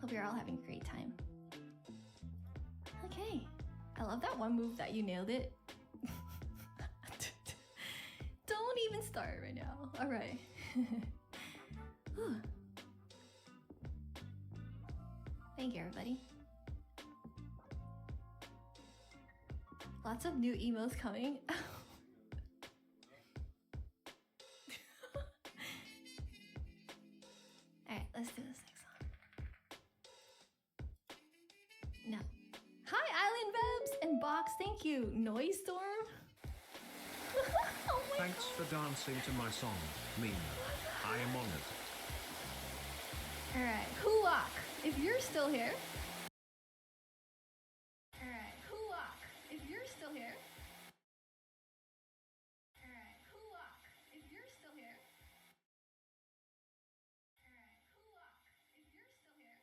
Hope you're all having a great time. Okay. I love that one move that you nailed it. Don't even start right now. Alright. Thank you, everybody. Lots of new emails coming. Alright, let's do this next one. No. Hi, Island Vebs and Box, thank you. Noise Storm. Oh my Thanks God. for dancing to my song, Mina. I am honored. Alright, Huak, if you're still here. Alright, Huak, if you're still here. Alright, Huak, if you're still here. Alright, Huak, if you're still here. Alright, Huak, if you're still here.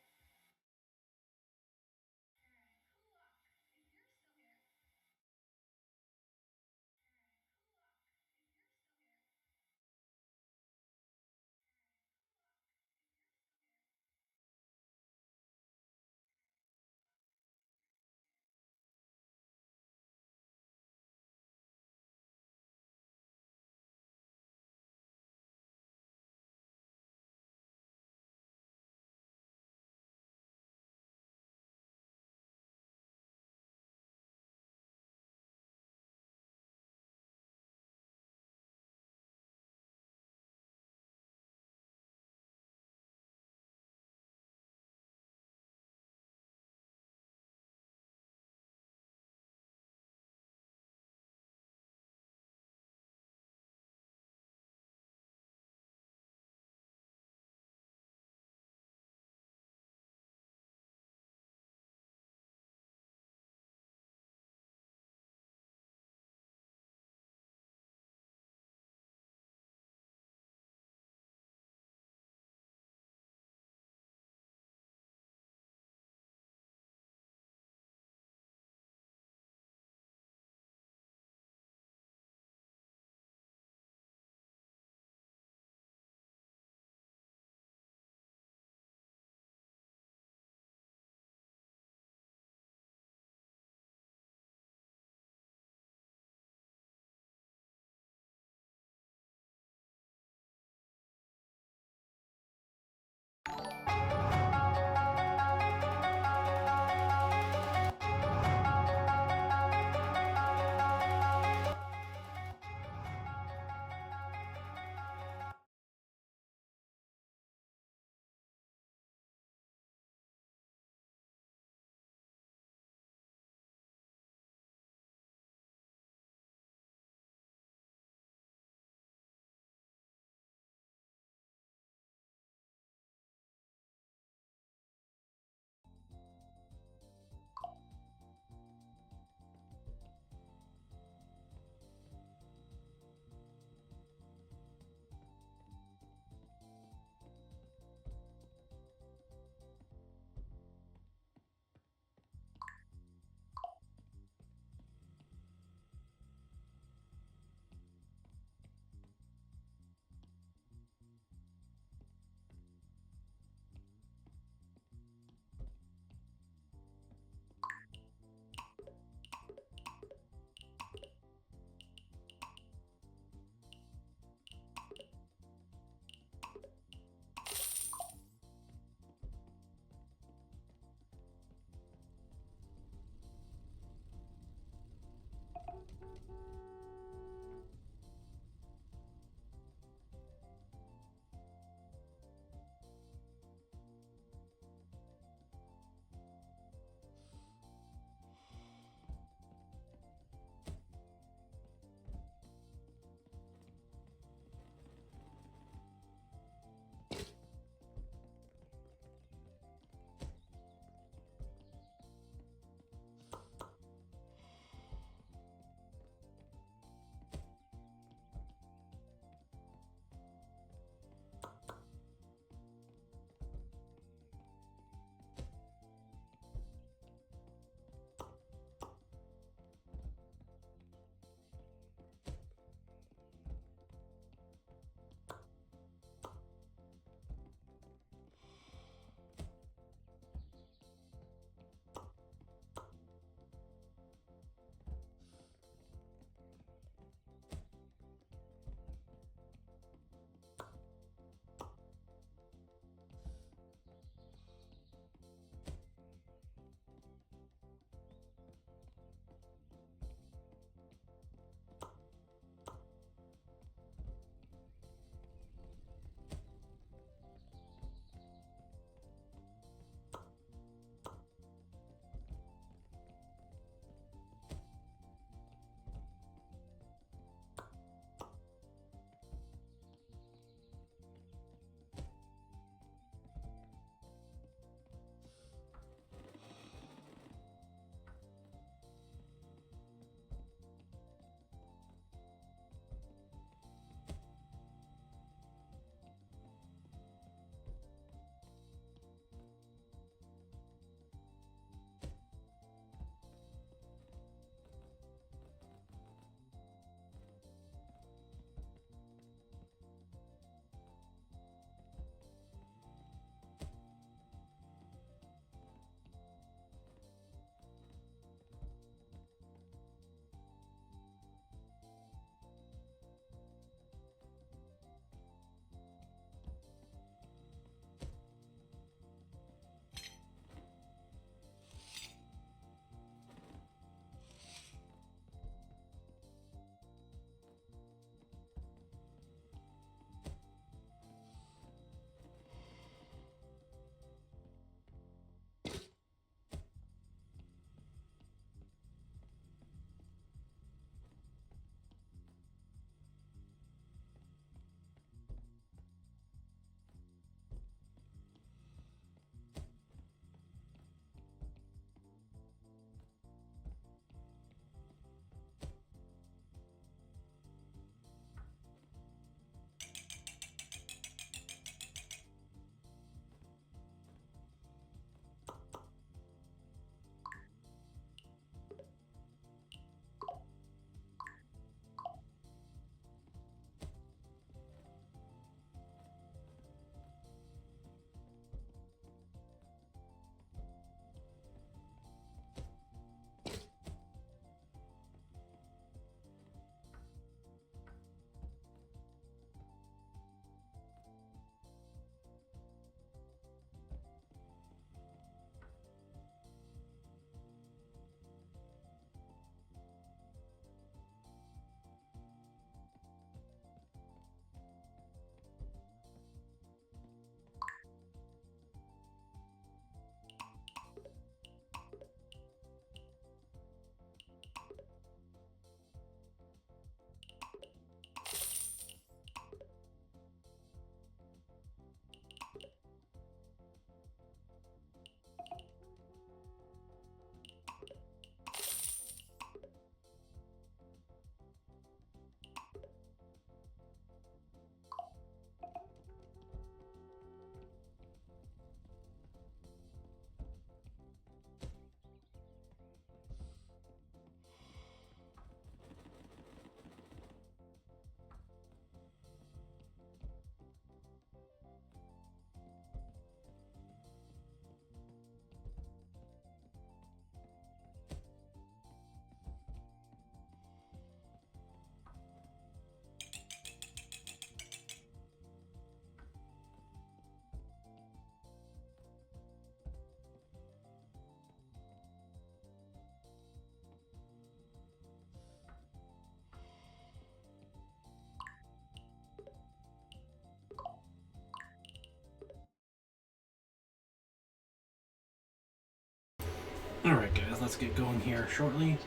Alright guys, let's get going here shortly.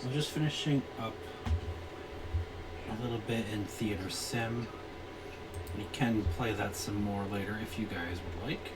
I'm just finishing up a little bit in Theater Sim. We can play that some more later if you guys would like.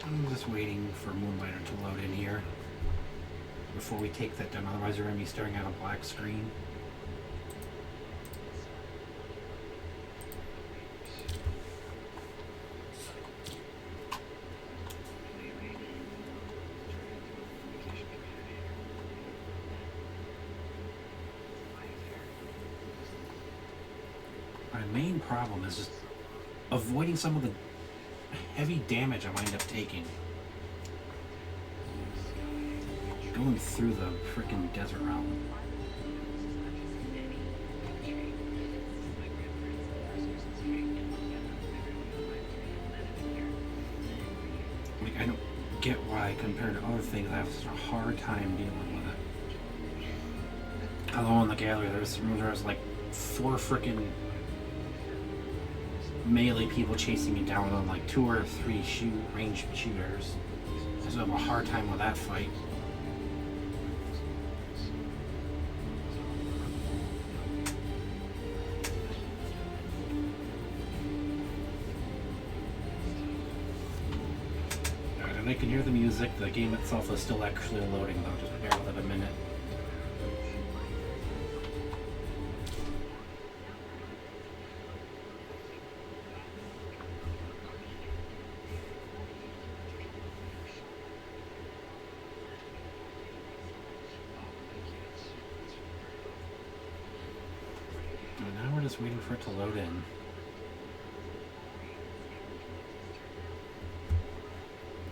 I'm just waiting for Moonlighter to load in here before we take that down, otherwise we're going to be staring at a black screen. My main problem is just avoiding some of the heavy damage I wind up taking. Going through the freaking desert realm. Like, I don't get why, compared to other things, I have such a hard time dealing with it. Hello in the gallery, there's like 4 freaking melee people chasing me down on like 2 or 3 ranged shooters. So I have a hard time with that fight. Alright, and I can hear the music. The game itself is still actually loading though, just bear with it a minute. Just waiting for it to load in.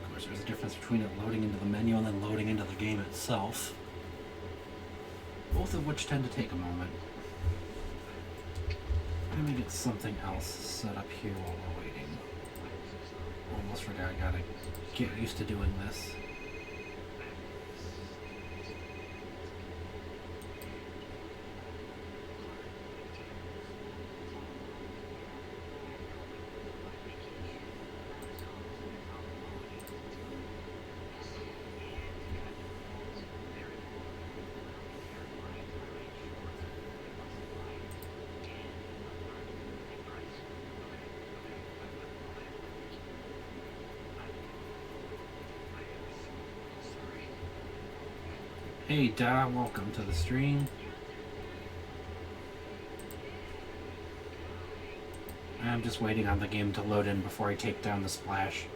Of course, there's a difference between it loading into the menu and then loading into the game itself, both of which tend to take a moment. Let me get something else set up here while we're waiting. Almost forgot, I gotta get used to doing this. Hey Da, welcome to the stream. I'm just waiting on the game to load in before I take down the splash.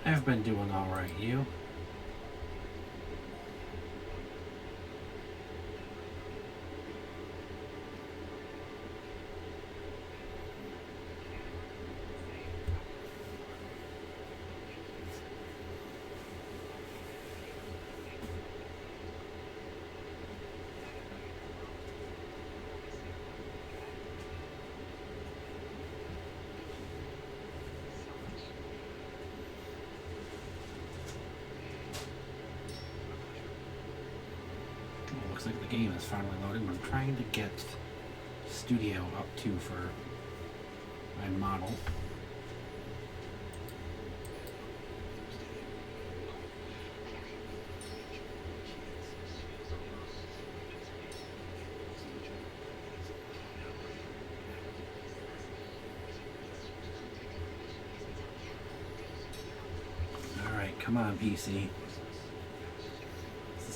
I've been doing alright, you? Looks like the game is finally loading. I'm trying to get Studio up to for my model. Alright, come on, PC.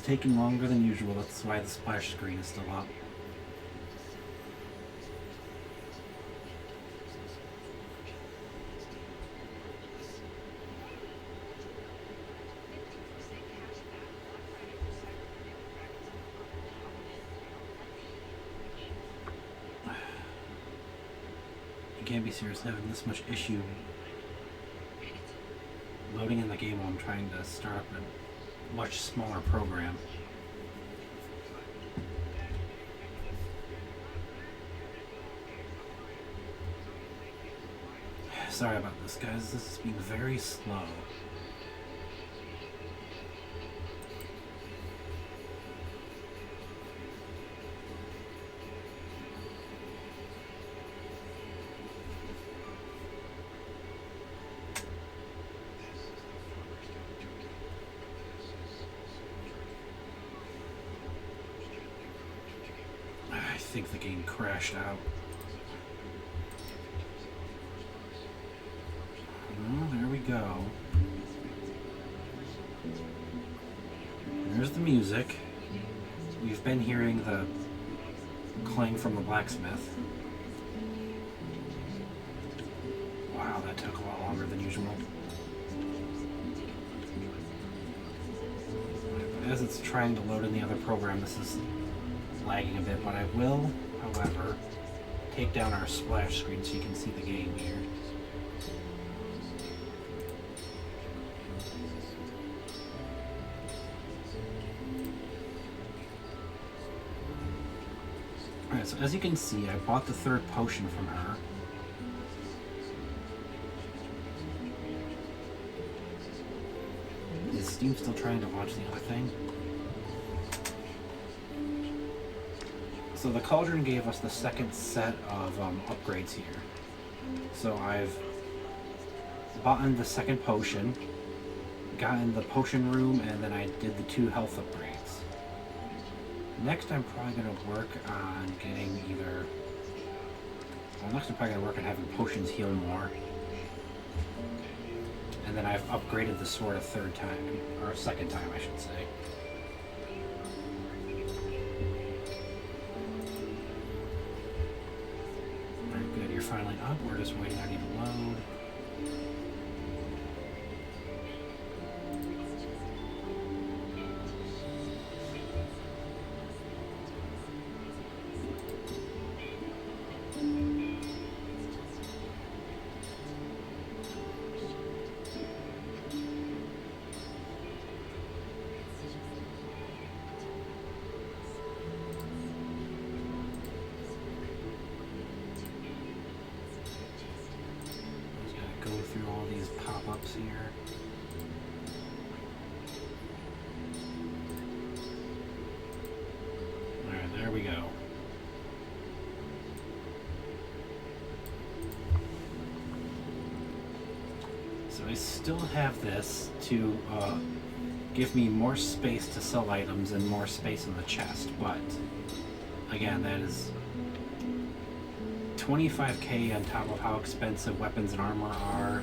Taking longer than usual, that's why the splash screen is still up. can't be serious having this much issue loading in the game while I'm trying to start up a much smaller program. Sorry about this, guys. This is being very slow. I think the game crashed out. Oh, there we go. There's the music. We've been hearing the clang from the blacksmith. Wow, that took a lot longer than usual. But as it's trying to load in the other program, this is lagging a bit, but I will, however, take down our splash screen so you can see the game here. Alright, so as you can see, I bought the third potion from her. Is Steam still trying to launch the other thing? So the cauldron gave us the second set of upgrades here. So I've bought the second potion, gotten the potion room, and then I did the 2 health upgrades. Next I'm probably going to work on getting either... Well, next I'm probably going to work on having potions heal more. And then I've upgraded the sword a third time, or a second time I should say. You're finally up, we're just waiting on you to load. Go through all these pop-ups here. Alright, there we go. So I still have this to give me more space to sell items and more space in the chest, but again, that is 25k on top of how expensive weapons and armor are,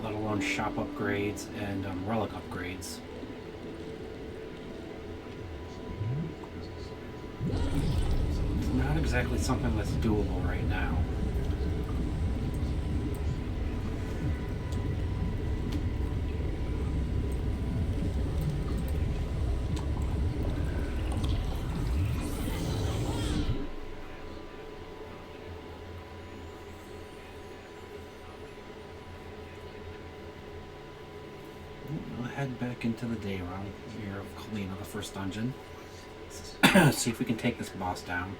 let alone shop upgrades and relic upgrades. So it's not exactly something that's doable right now. We'll head back into the day run here of Kalina, the first dungeon. See if we can take this boss down.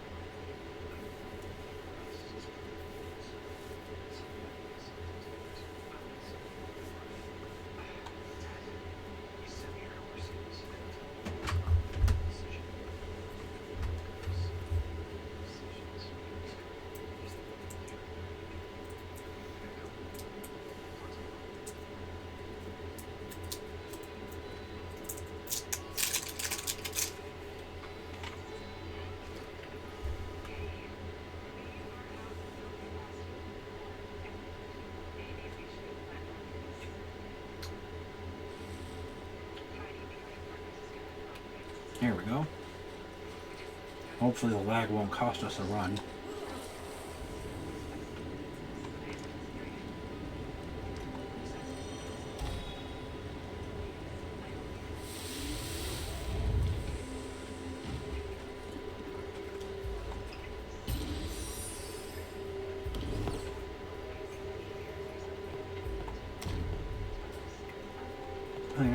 Here we go. Hopefully the lag won't cost us a run.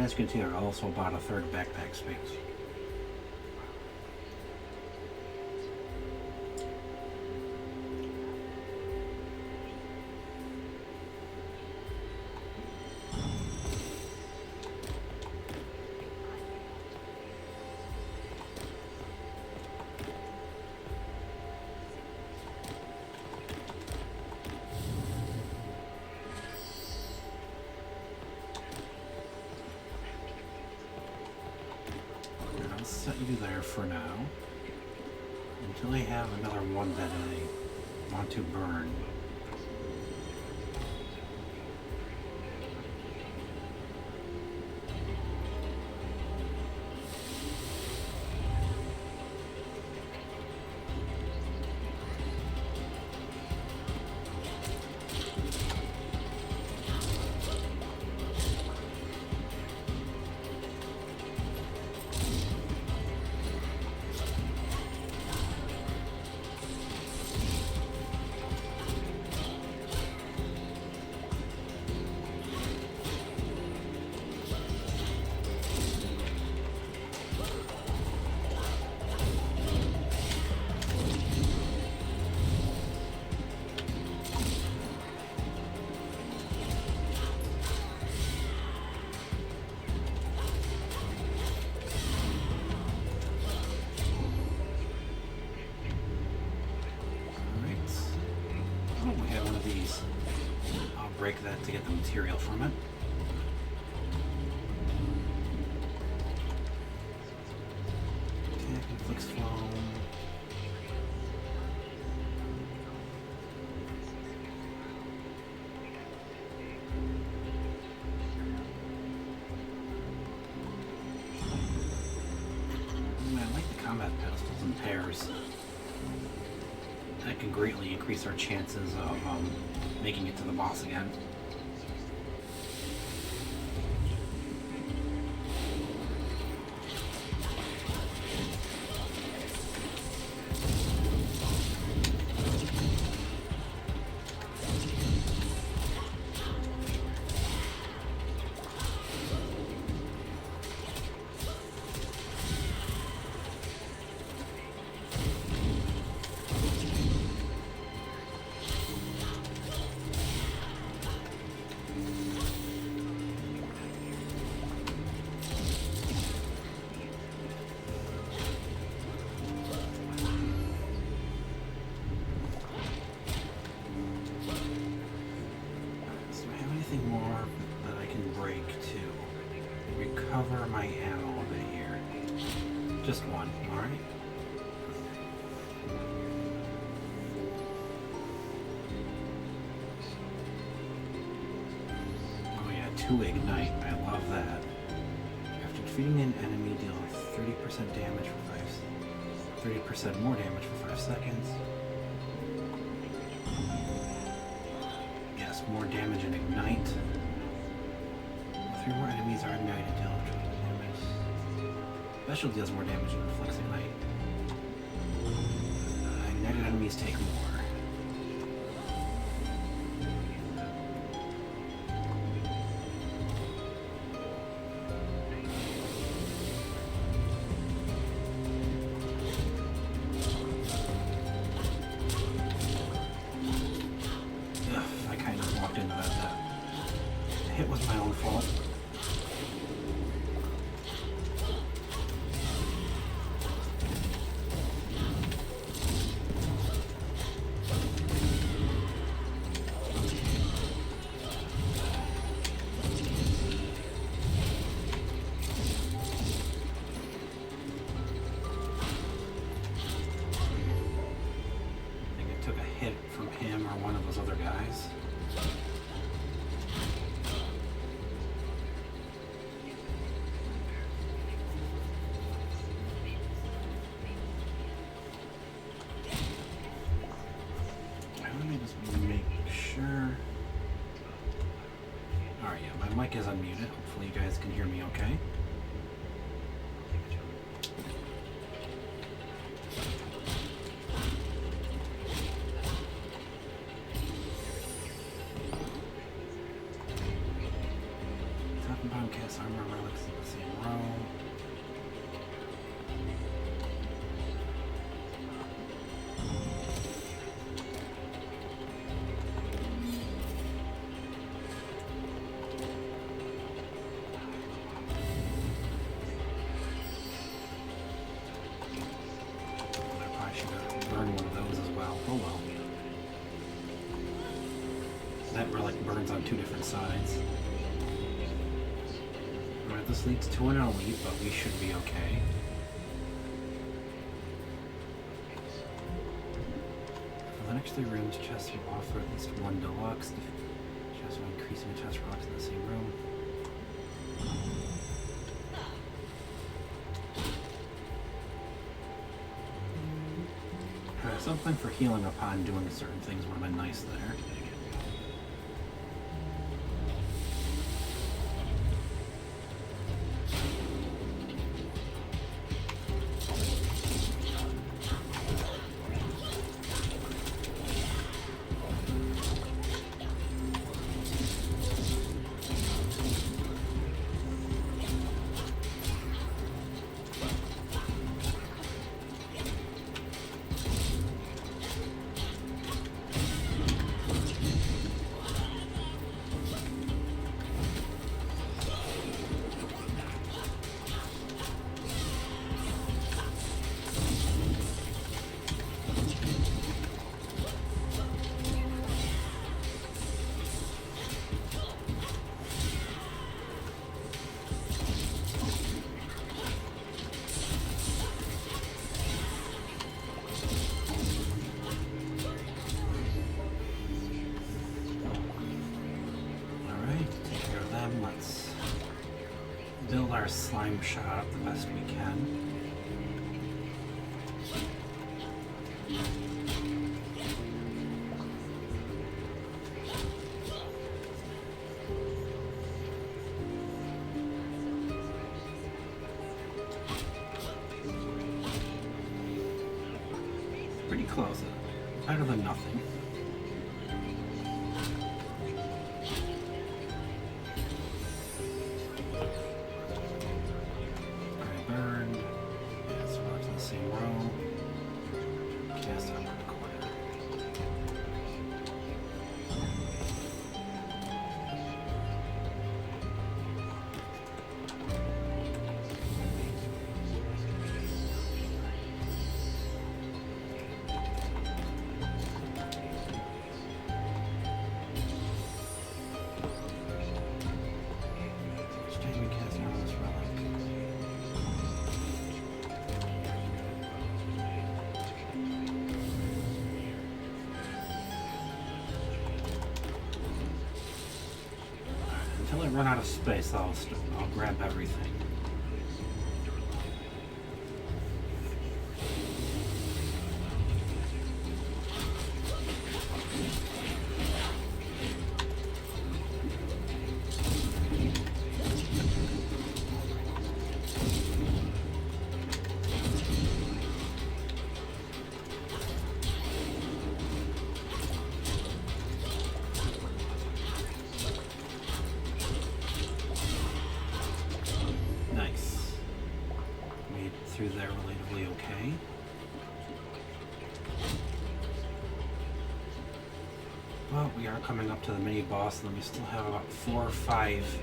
as you can see, are also about a third backpack space. Set you there for now until I have another one that I want to burn. Break that to get the material from it. Attack inflicts foam. I like the combat pistols in pairs. That can greatly increase our chances of making it to the boss again. Recover my ammo over here. Just one, alright? Oh yeah, 2 ignite. I love that. After defeating an enemy, deal 30% damage for 30% more damage for 5 seconds. Yes, more damage and ignite. 3 more enemies are ignited, deal damage. Special deals more damage and inflicts ignite. Ignited enemies take more. Ugh, I kind of walked into that. That hit was my own fault. Took a hit from him or one of those other guys. Let me just make sure. Alright, yeah, my mic is unmuted. Hopefully you guys can hear me okay. Cast armor relics in the same row. I probably should have burned one of those as well. Oh well. That relic burns on two different sides. Alright, this leads to an elite, but we should be okay. For the next 3 rooms, chests will offer at least 1 deluxe. Chests will increase in chest rocks in the same room. Alright, something for healing upon doing certain things would have been nice there. Let's build our slime shop the best we can. Pretty close. Better than nothing. Until I run out of space, I'll grab everything. Through there relatively okay. Well, we are coming up to the mini boss, and we still have about 4 or 5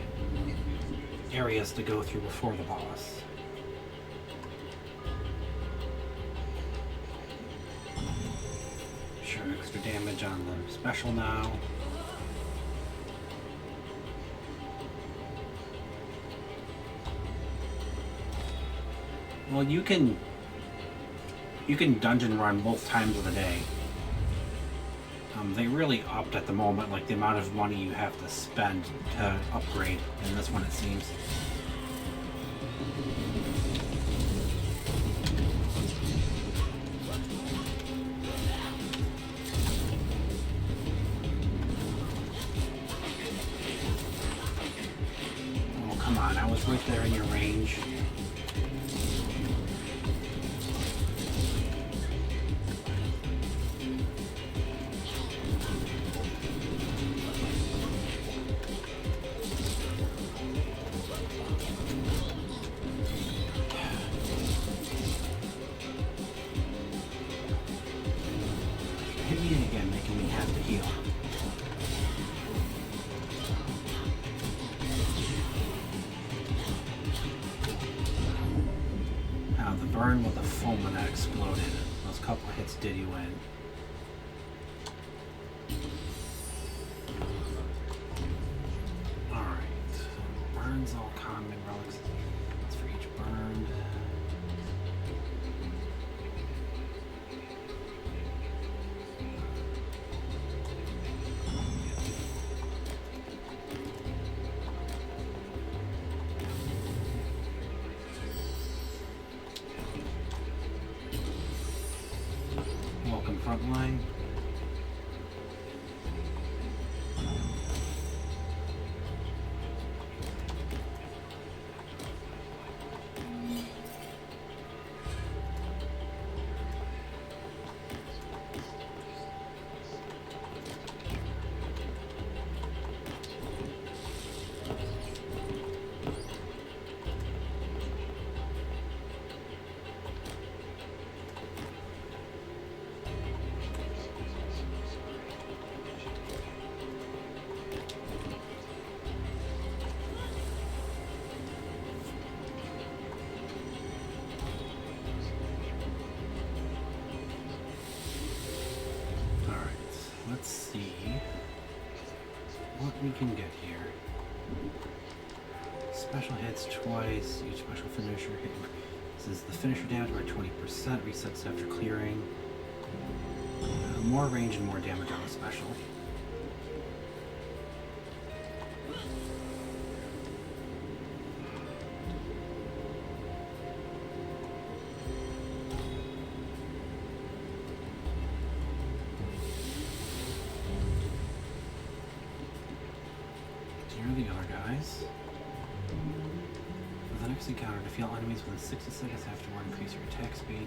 areas to go through before the boss. Sure, extra damage on the special now. Well, you can dungeon run both times of the day. They really upped at the moment, like the amount of money you have to spend to upgrade in this one, it seems. Oh, come on, I was right there in your range. burn with the foam when that exploded. Those couple of hits did you in. Alright. Burns all common relics. That's for each burned. Welcome frontline. Let's see what we can get here. Special hits twice, each special finisher hit. This is the finisher damage by 20%, resets after clearing. More range and more damage on the special. Here are the other guys. For the next encounter, defeat all enemies within 60 seconds afterward, increase your attack speed.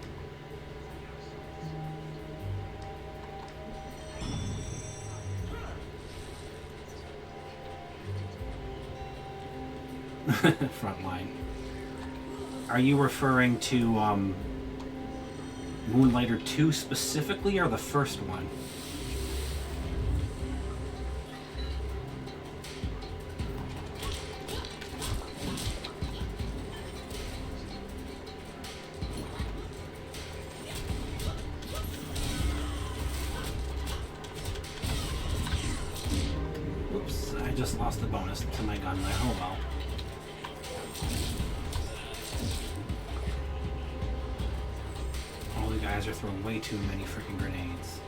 Frontline. Are you referring to Moonlighter 2 specifically, or the first one? Oops, I just lost the bonus to my gun there. Oh well. All the guys are throwing way too many freaking grenades.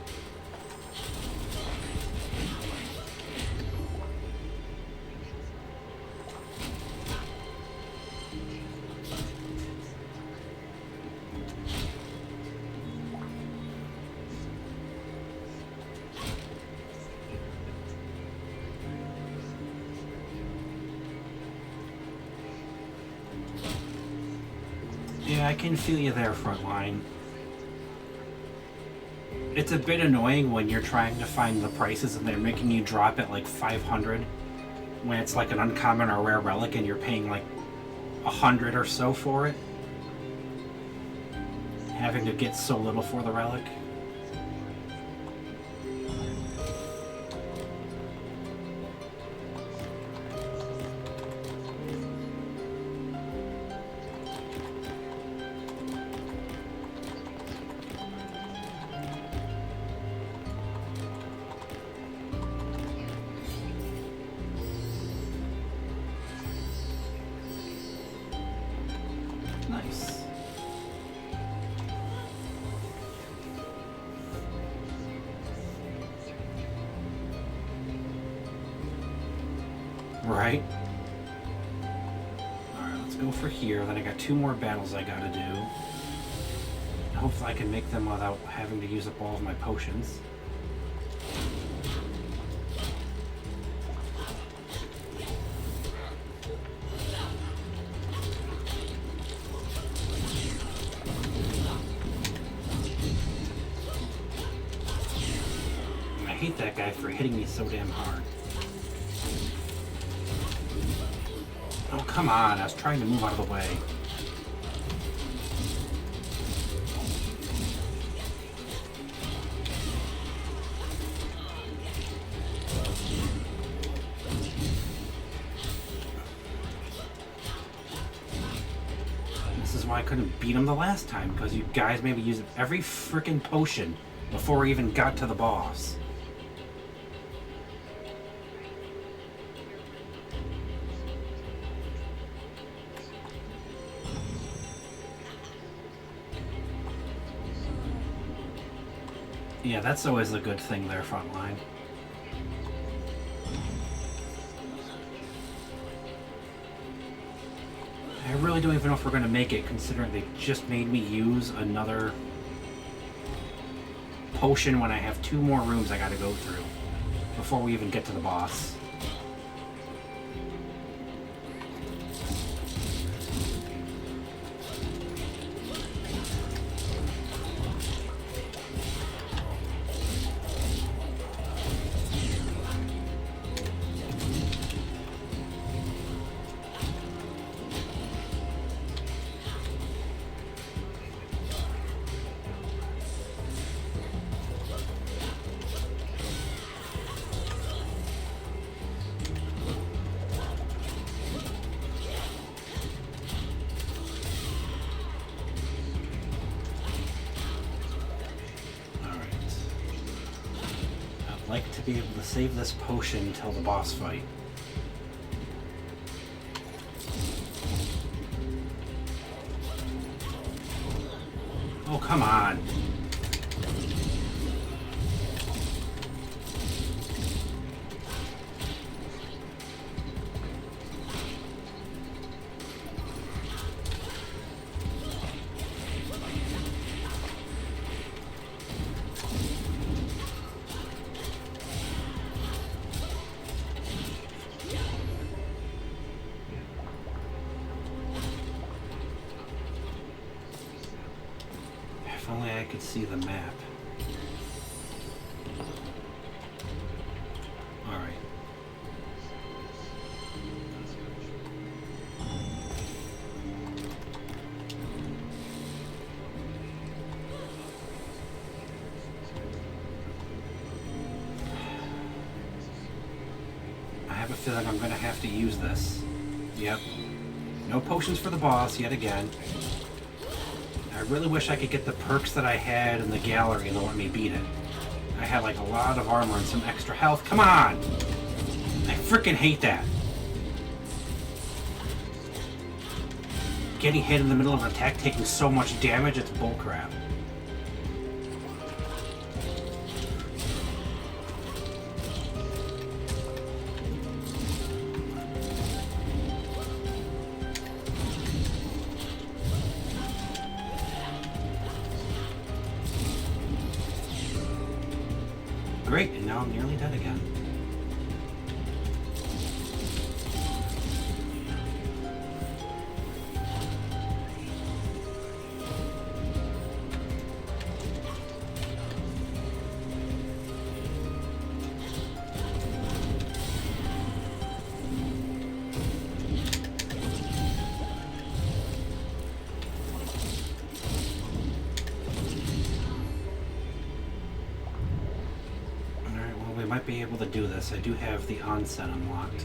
Yeah, I can feel you there, Frontline. It's a bit annoying when you're trying to find the prices and they're making you drop at like 500 when it's like an uncommon or rare relic and you're paying like 100 or so for it. Having to get so little for the relic. Nice. Right. Alright, let's go for here. Then I got 2 more battles I gotta do. Hopefully I can make them without having to use up all of my potions. I hate that guy for hitting me so damn hard. Oh, come on. I was trying to move out of the way. This is why I couldn't beat him the last time, because you guys made me use every freaking potion before we even got to the boss. Yeah, that's always a good thing there, Frontline. I really don't even know if we're going to make it, considering they just made me use another potion when I have 2 more rooms I gotta go through before we even get to the boss. Like to be able to save this potion until the boss fight. Oh, come on. If only I could see the map. Alright. I have a feeling I'm going to have to use this. Yep. No potions for the boss yet again. I really wish I could get the perks that I had in the gallery and let me beat it. I had like a lot of armor and some extra health. Come on! I freaking hate that. Getting hit in the middle of an attack, taking so much damage, it's bullcrap. Great, and now I'm nearly dead again. Might be able to do this. I do have the onset unlocked.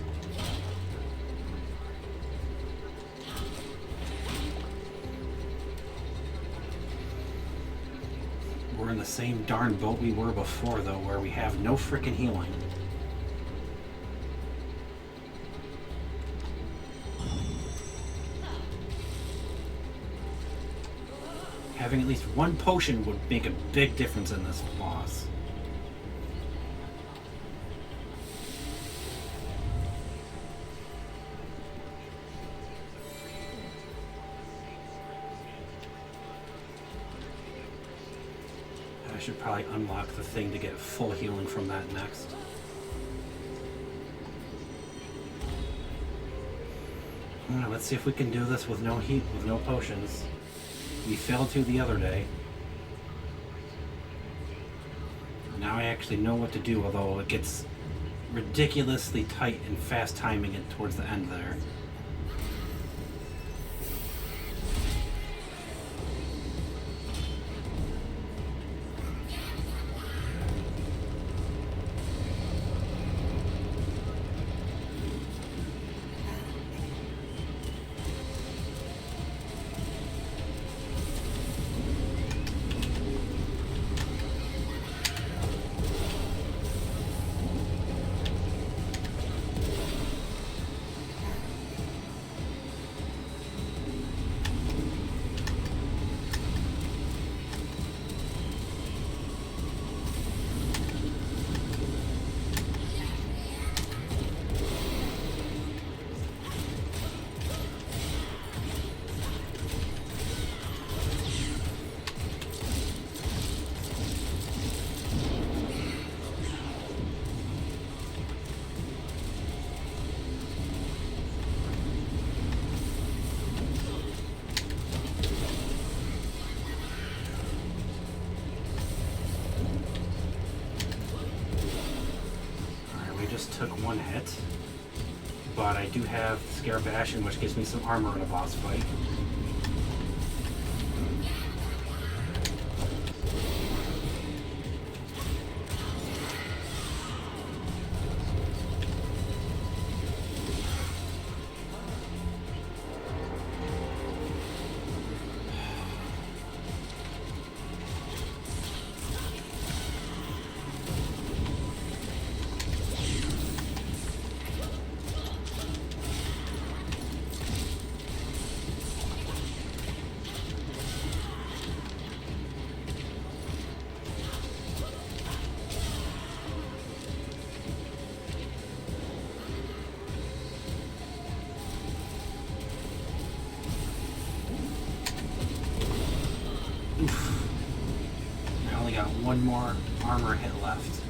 We're in the same darn boat we were before, though, where we have no frickin' healing. Having at least one potion would make a big difference in this boss. I should probably unlock the thing to get full healing from that next. Alright, let's see if we can do this with no heat, with no potions. We failed to the other day. Now I actually know what to do, although it gets ridiculously tight and fast timing it towards the end there. we just took one hit. But I do have Scare Bastion, which gives me some armor in a boss fight. I only got one more armor hit left.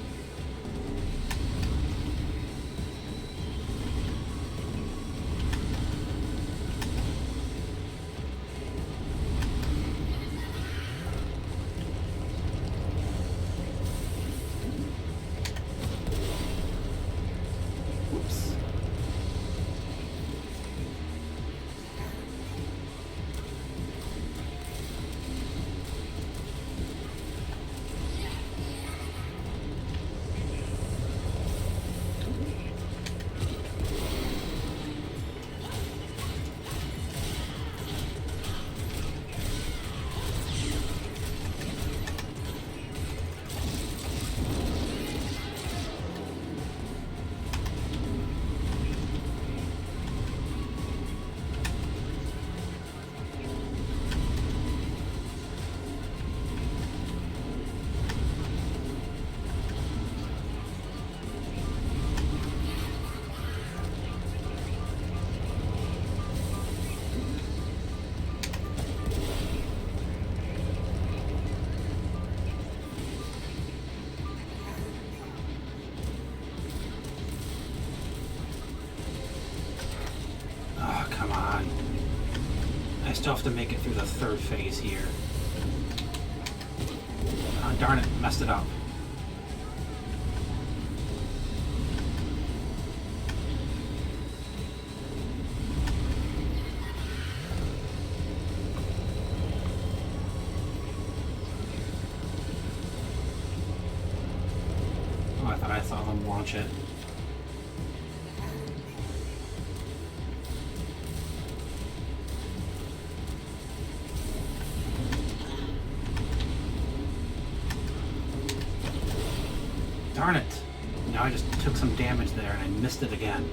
Whoops. Oh, come on. I still have to make it through the third phase here. Oh, darn it, messed it up. Oh, I thought I saw them launch it. Darn it! Now I just took some damage there and I missed it again.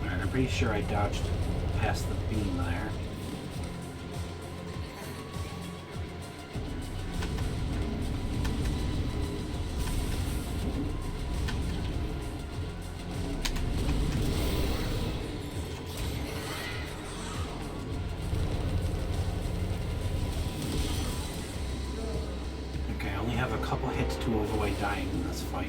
Alright, I'm pretty sure I dodged past the beam there. Have a couple hits to avoid dying in this fight.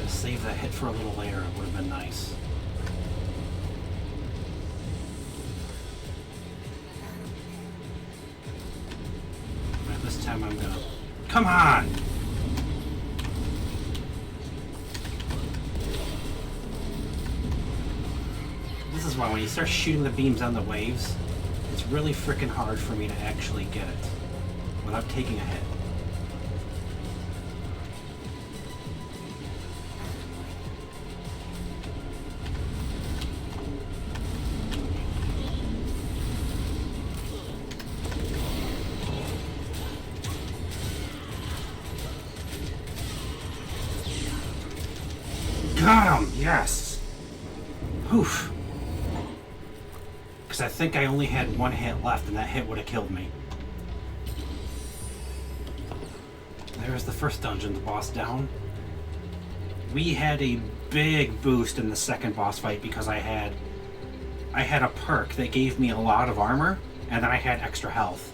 Save that hit for a little later, it would have been nice. Right, this time I'm gonna... Come on! This is why when you start shooting the beams on the waves, it's really freaking hard for me to actually get it. without taking a hit. Got him! Yes! Oof. Because I think I only had one hit left, and that hit would have killed me. There's the first dungeon, the boss down. We had a big boost in the second boss fight because I had a perk that gave me a lot of armor, and then I had extra health.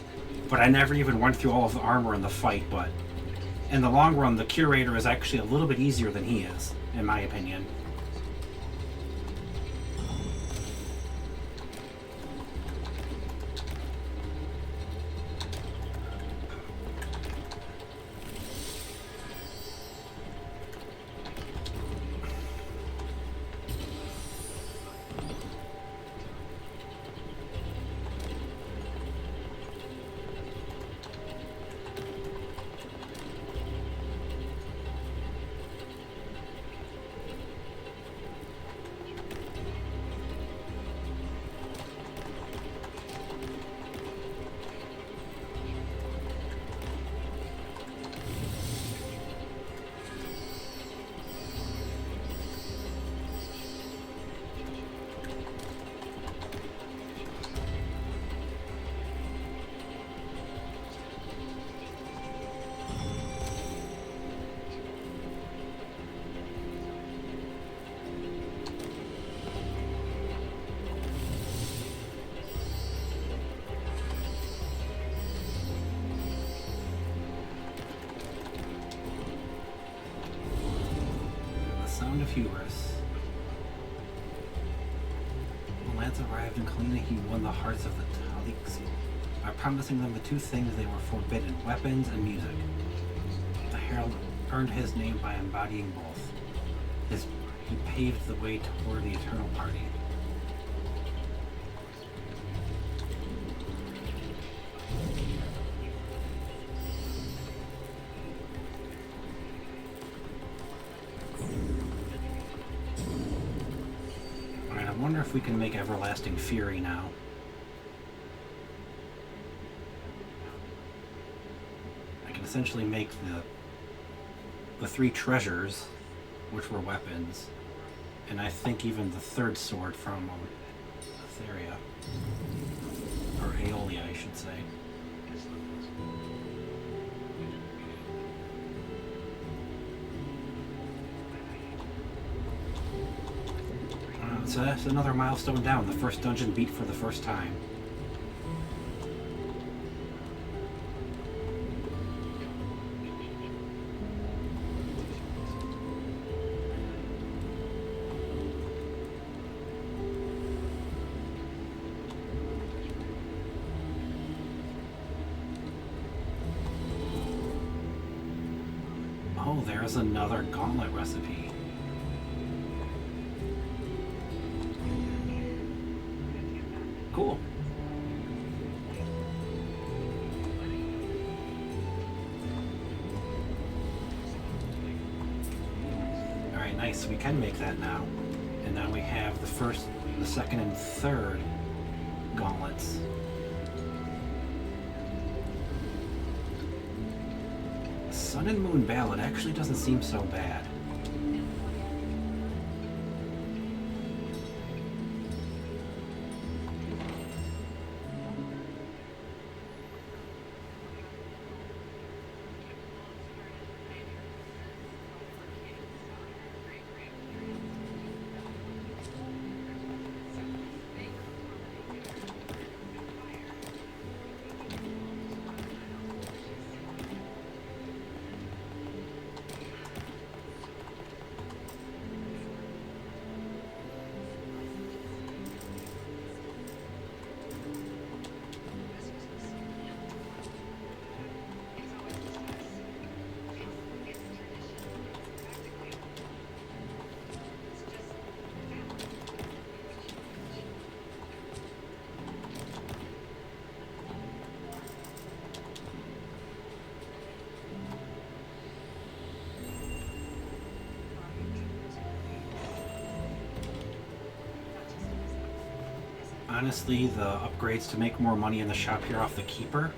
But I never even went through all of the armor in the fight, but in the long run, the Curator is actually a little bit easier than he is, in my opinion. Sound of hubris. When lads arrived in Kalina, he won the hearts of the Taliks by promising them the two things they were forbidden, weapons and music. The herald earned his name by embodying both. He paved the way toward the eternal party. I wonder if we can make Everlasting Fury now. I can essentially make the three treasures, which were weapons, and I think even the third sword from Etheria. Or Aeolia, I should say. So that's another milestone down, the first dungeon beat for the first time. Oh, there's another gauntlet recipe. Cool. Alright, nice. We can make that now. And now we have the first, the second, and third gauntlets. Sun and Moon Ballad actually doesn't seem so bad. honestly, the upgrades to make more money in the shop here off the Keeper,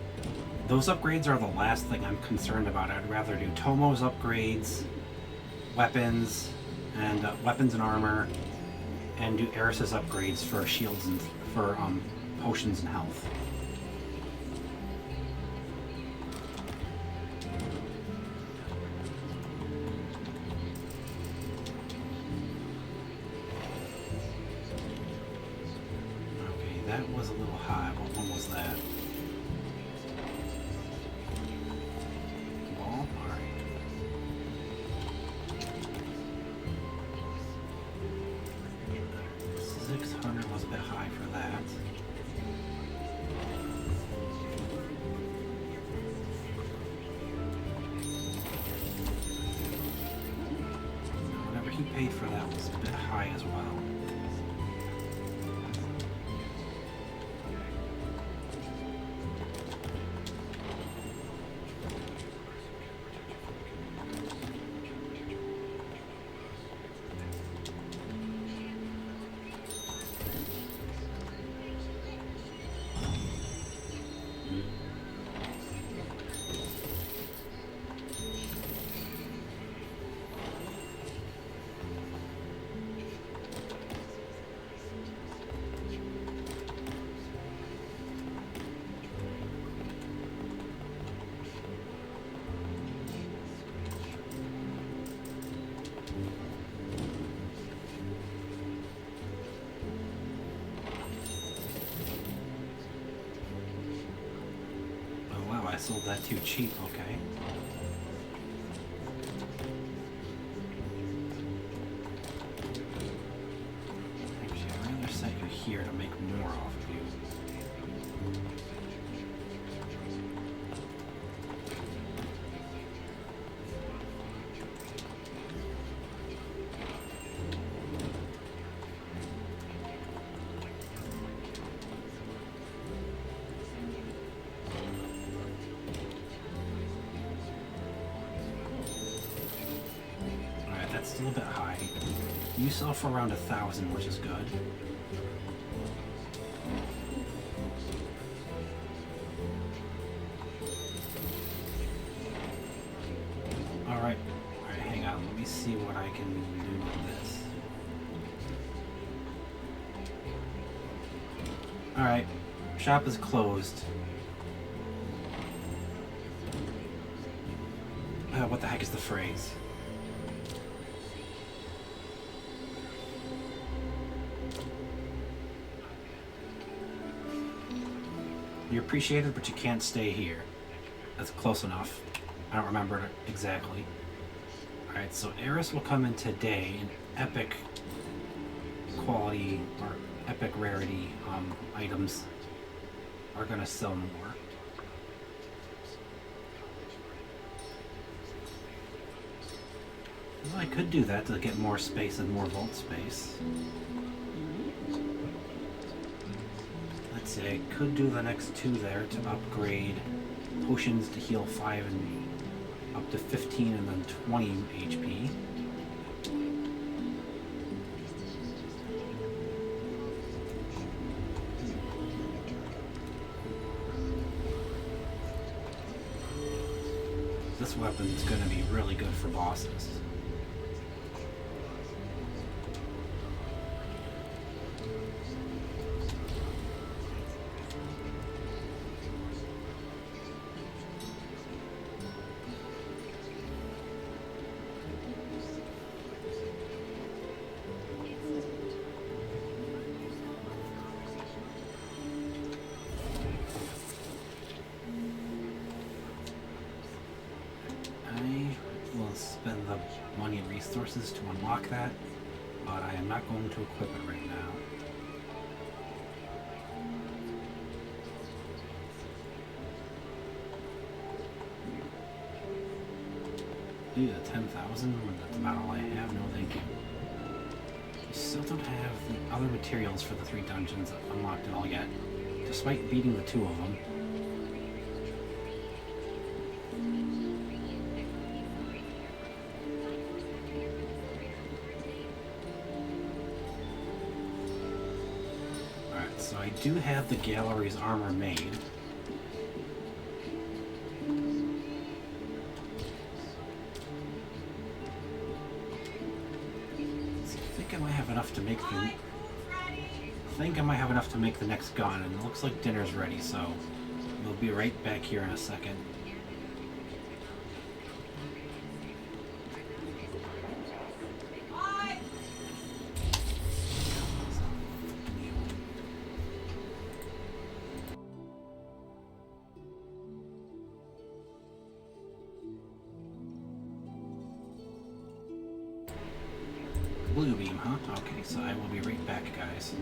those upgrades are the last thing I'm concerned about. I'd rather do Tomo's upgrades, weapons and armor, and do Eris's upgrades for shields and for potions and health. Okay, that was a little high. What one was that? Ball? Alright. 600 was a bit high for that. Whatever he paid for that was a bit high as well. I sold that too cheap, okay. Actually, I'd rather set you here to make more off of you. That's still a bit high. You sell for around 1,000, which is good. Alright, hang on. Let me see what I can do with this. Alright, shop is closed. What the heck is the phrase? You're appreciated, but you can't stay here. That's close enough. I don't remember it exactly. Alright, so Eris will come in today, and epic quality or epic rarity items are gonna sell more. Well, I could do that to get more space and more vault space. Let's see, I could do the next two there to upgrade potions to heal 5 and up to 15 and then 20 HP. This weapon's going to be really good for bosses. Spend the money and resources to unlock that, but I am not going to equip it right now. Dude, 10,000 when that's about all I have? No, thank you. I still don't have the other materials for the 3 dungeons unlocked at all yet, despite beating the 2 of them. do have the gallery's armor made. I think I might have enough to make the next gun, and it looks like dinner's ready, so we'll be right back here in a second. Blue beam, huh? Okay, so I will be right back, guys.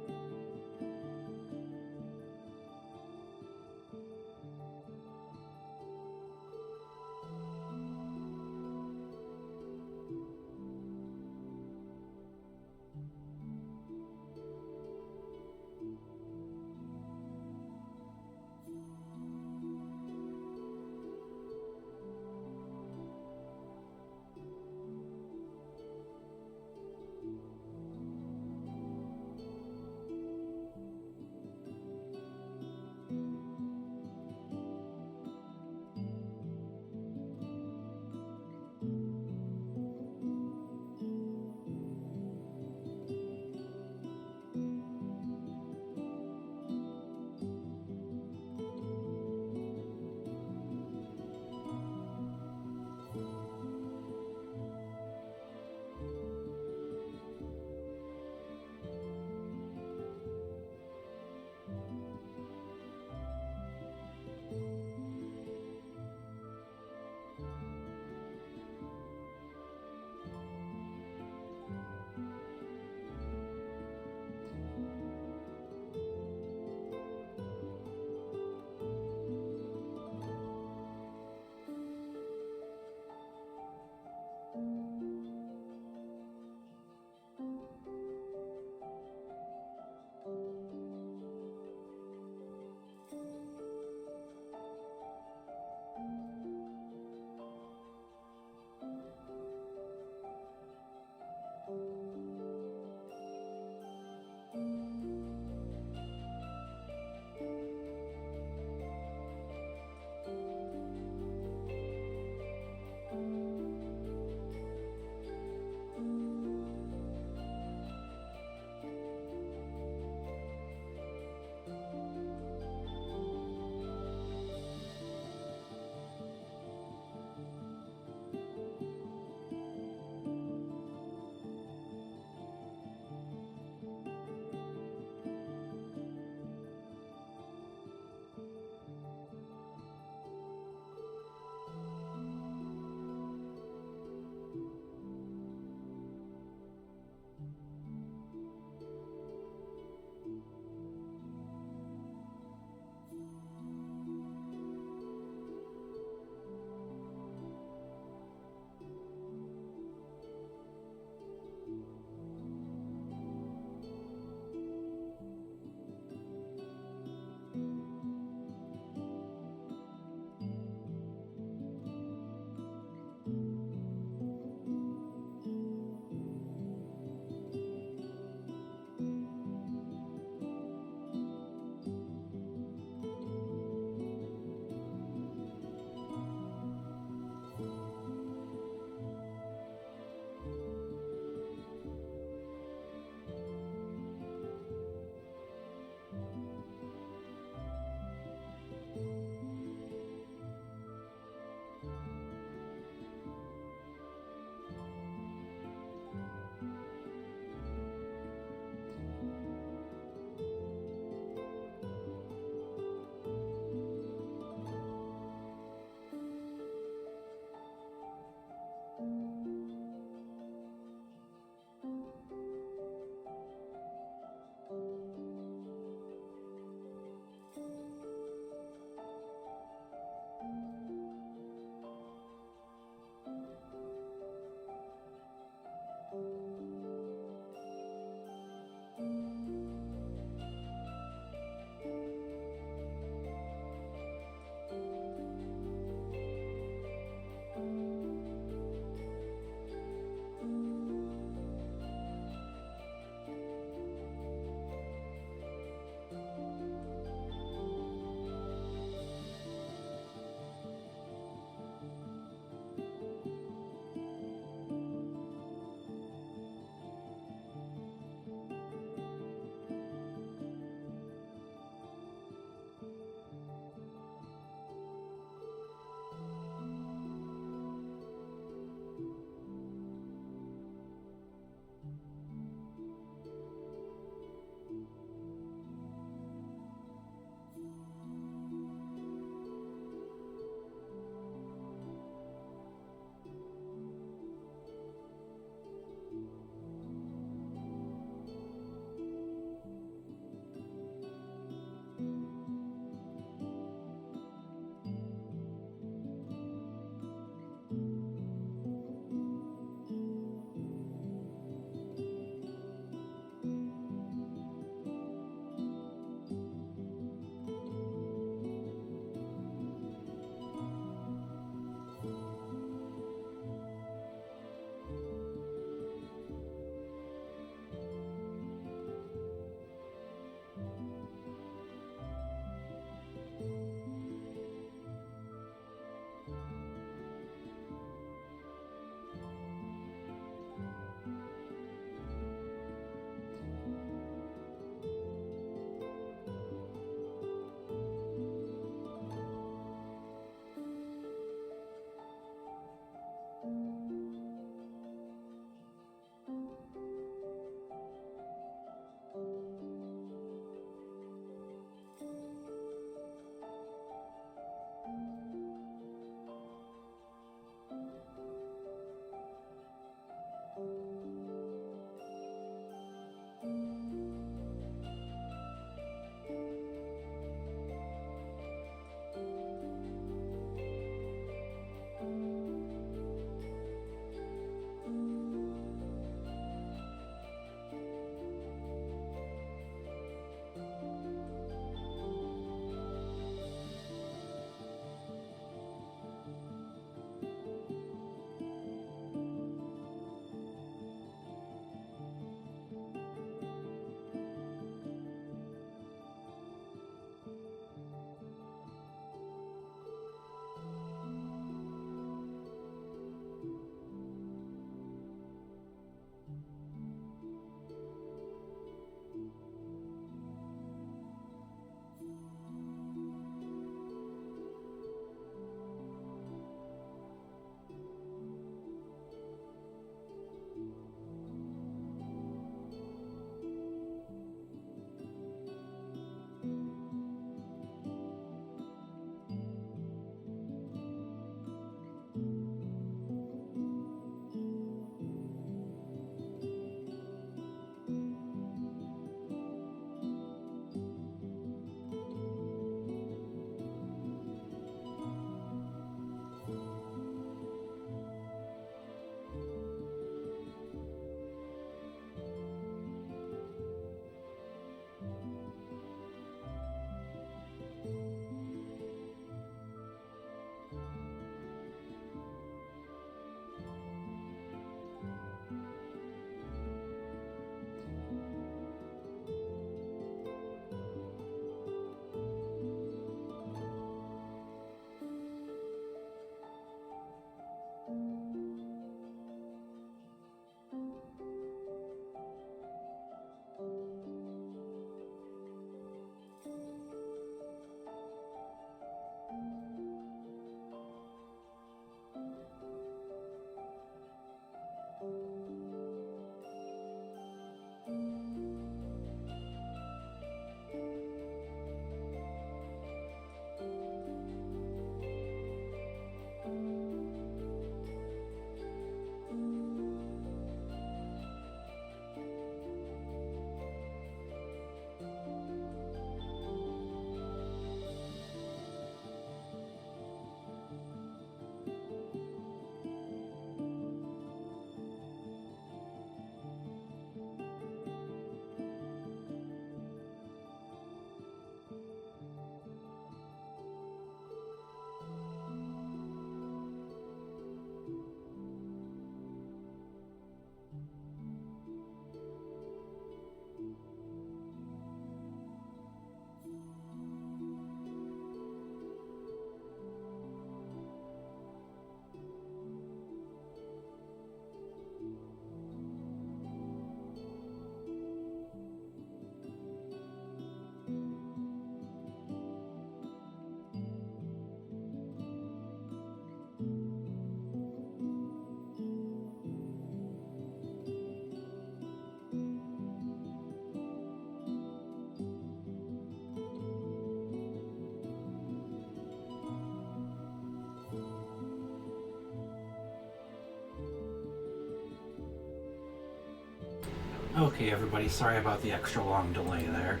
Okay, everybody, sorry about the extra long delay there.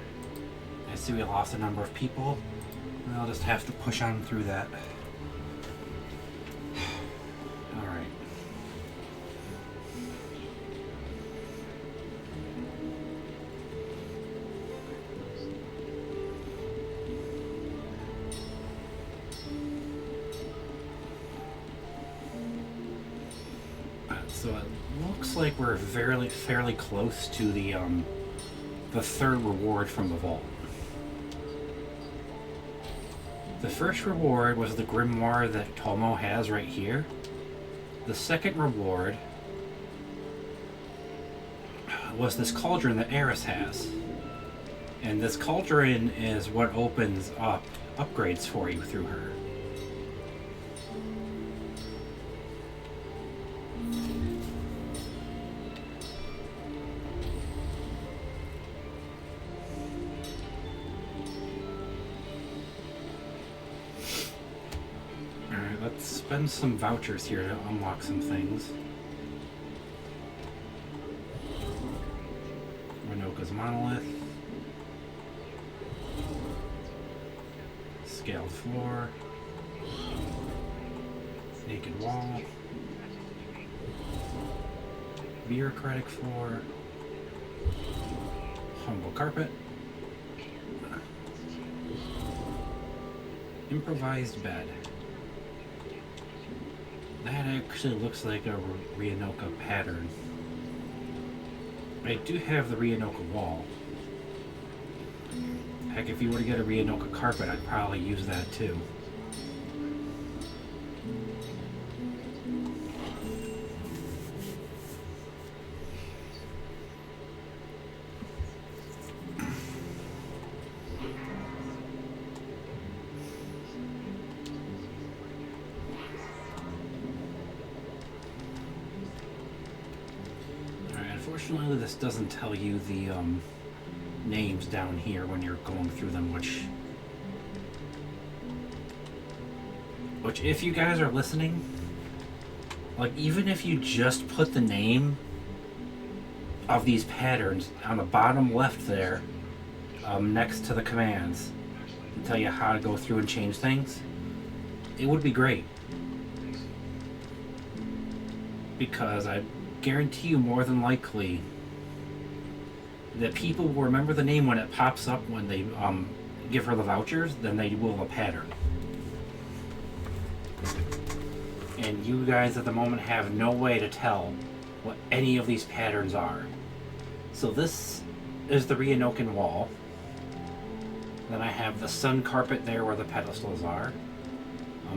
I see we lost a number of people. I'll just have to push on through that. Alright. So it looks like we're fairly close to the third reward from the vault. The first reward was the grimoire that Tomo has right here. The second reward was this cauldron that Eris has. And this cauldron is what opens up upgrades for you through her. Let's spend some vouchers here to unlock some things. Renoka's Monolith. Scaled Floor. Naked Wall. Bureaucratic Floor. Humble Carpet. Improvised Bed. That actually looks like a Ryanoka pattern. I do have the Ryanoka wall. Heck, if you were to get a Ryanoka carpet, I'd probably use that too. Unfortunately, this doesn't tell you the names down here when you're going through them, which if you guys are listening, like, even if you just put the name of these patterns on the bottom left there, next to the commands, to tell you how to go through and change things, it would be great. Because I guarantee you more than likely that people will remember the name when it pops up when they give her the vouchers than they will the pattern. And you guys at the moment have no way to tell what any of these patterns are. So this is the Ryanokan wall. Then I have the sun carpet there where the pedestals are.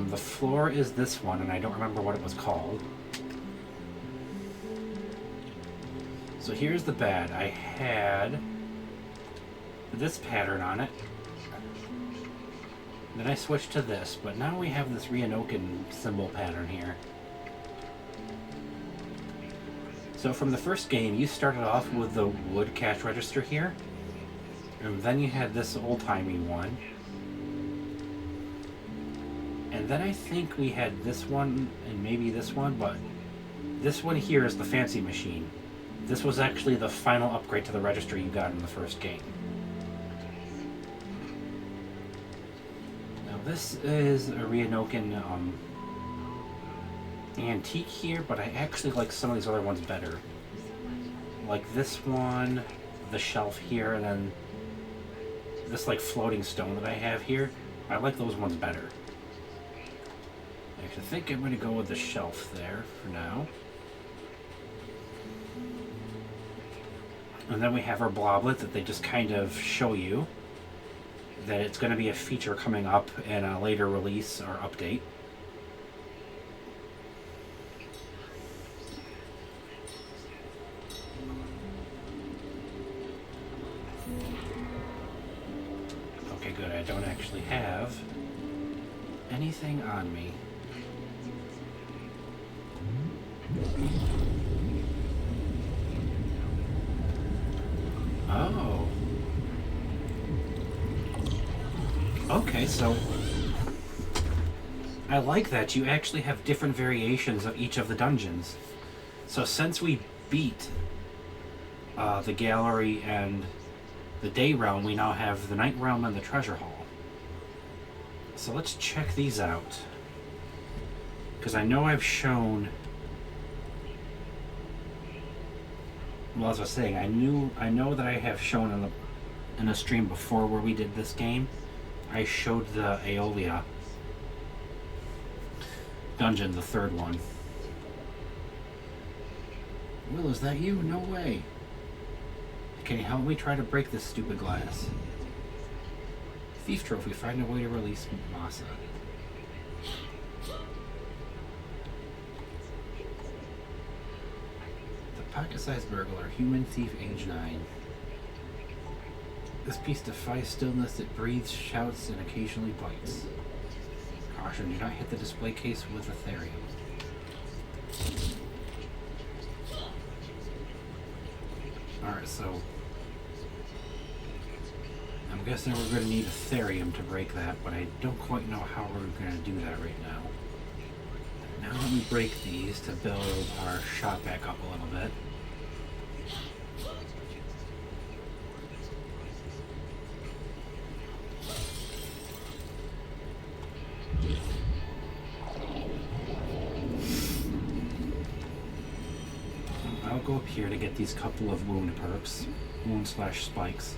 The floor is this one, and I don't remember what it was called. So here's the bed. I had this pattern on it. Then I switched to this, but now we have this Ryanokan symbol pattern here. So from the first game, you started off with the wood cash register here. And then you had this old-timey one. And then I think we had this one, and maybe this one, but this one here is the fancy machine. This was actually the final upgrade to the register you got in the first game. Now this is a Ryanokan antique here, but I actually like some of these other ones better. Like this one, the shelf here, and then this like floating stone that I have here. I like those ones better. I think I'm going to go with the shelf there for now. And then we have our bloblet that they just kind of show you that it's going to be a feature coming up in a later release or update. Okay, good. I don't actually have anything on me. Oh. Okay, so I like that you actually have different variations of each of the dungeons. So since we beat the gallery and the day realm, we now have the night realm and the treasure hall. So let's check these out. Because I know I've shown... Well, as I was saying, I know that I have shown in a stream before where we did this game. I showed the Aeolia dungeon, the third one. Will, is that you? No way. Can you help me try to break this stupid glass? Thief trophy. Find a way to release Masa. The pocket-sized burglar. Human thief, age 9. This piece defies stillness. It breathes, shouts, and occasionally bites. Caution, do not hit the display case with Ethereum. Alright, so... I'm guessing we're going to need Ethereum to break that, but I don't quite know how we're going to do that right now. Now let me break these to build our shop back up a little bit. I'll go up here to get these couple of wound perks. Wound/spikes.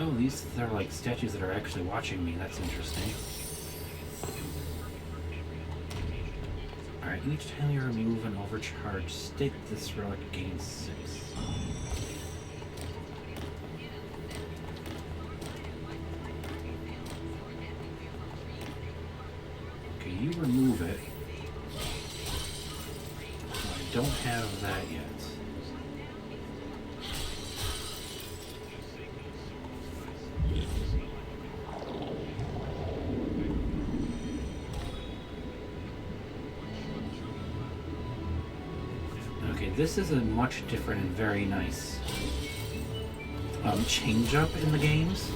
Oh, they're like statues that are actually watching me. That's interesting. Alright, each time you remove an overcharged state, this relic gains 6. Okay, you remove it. So I don't have that yet. Okay, this is a much different and very nice change-up in the games.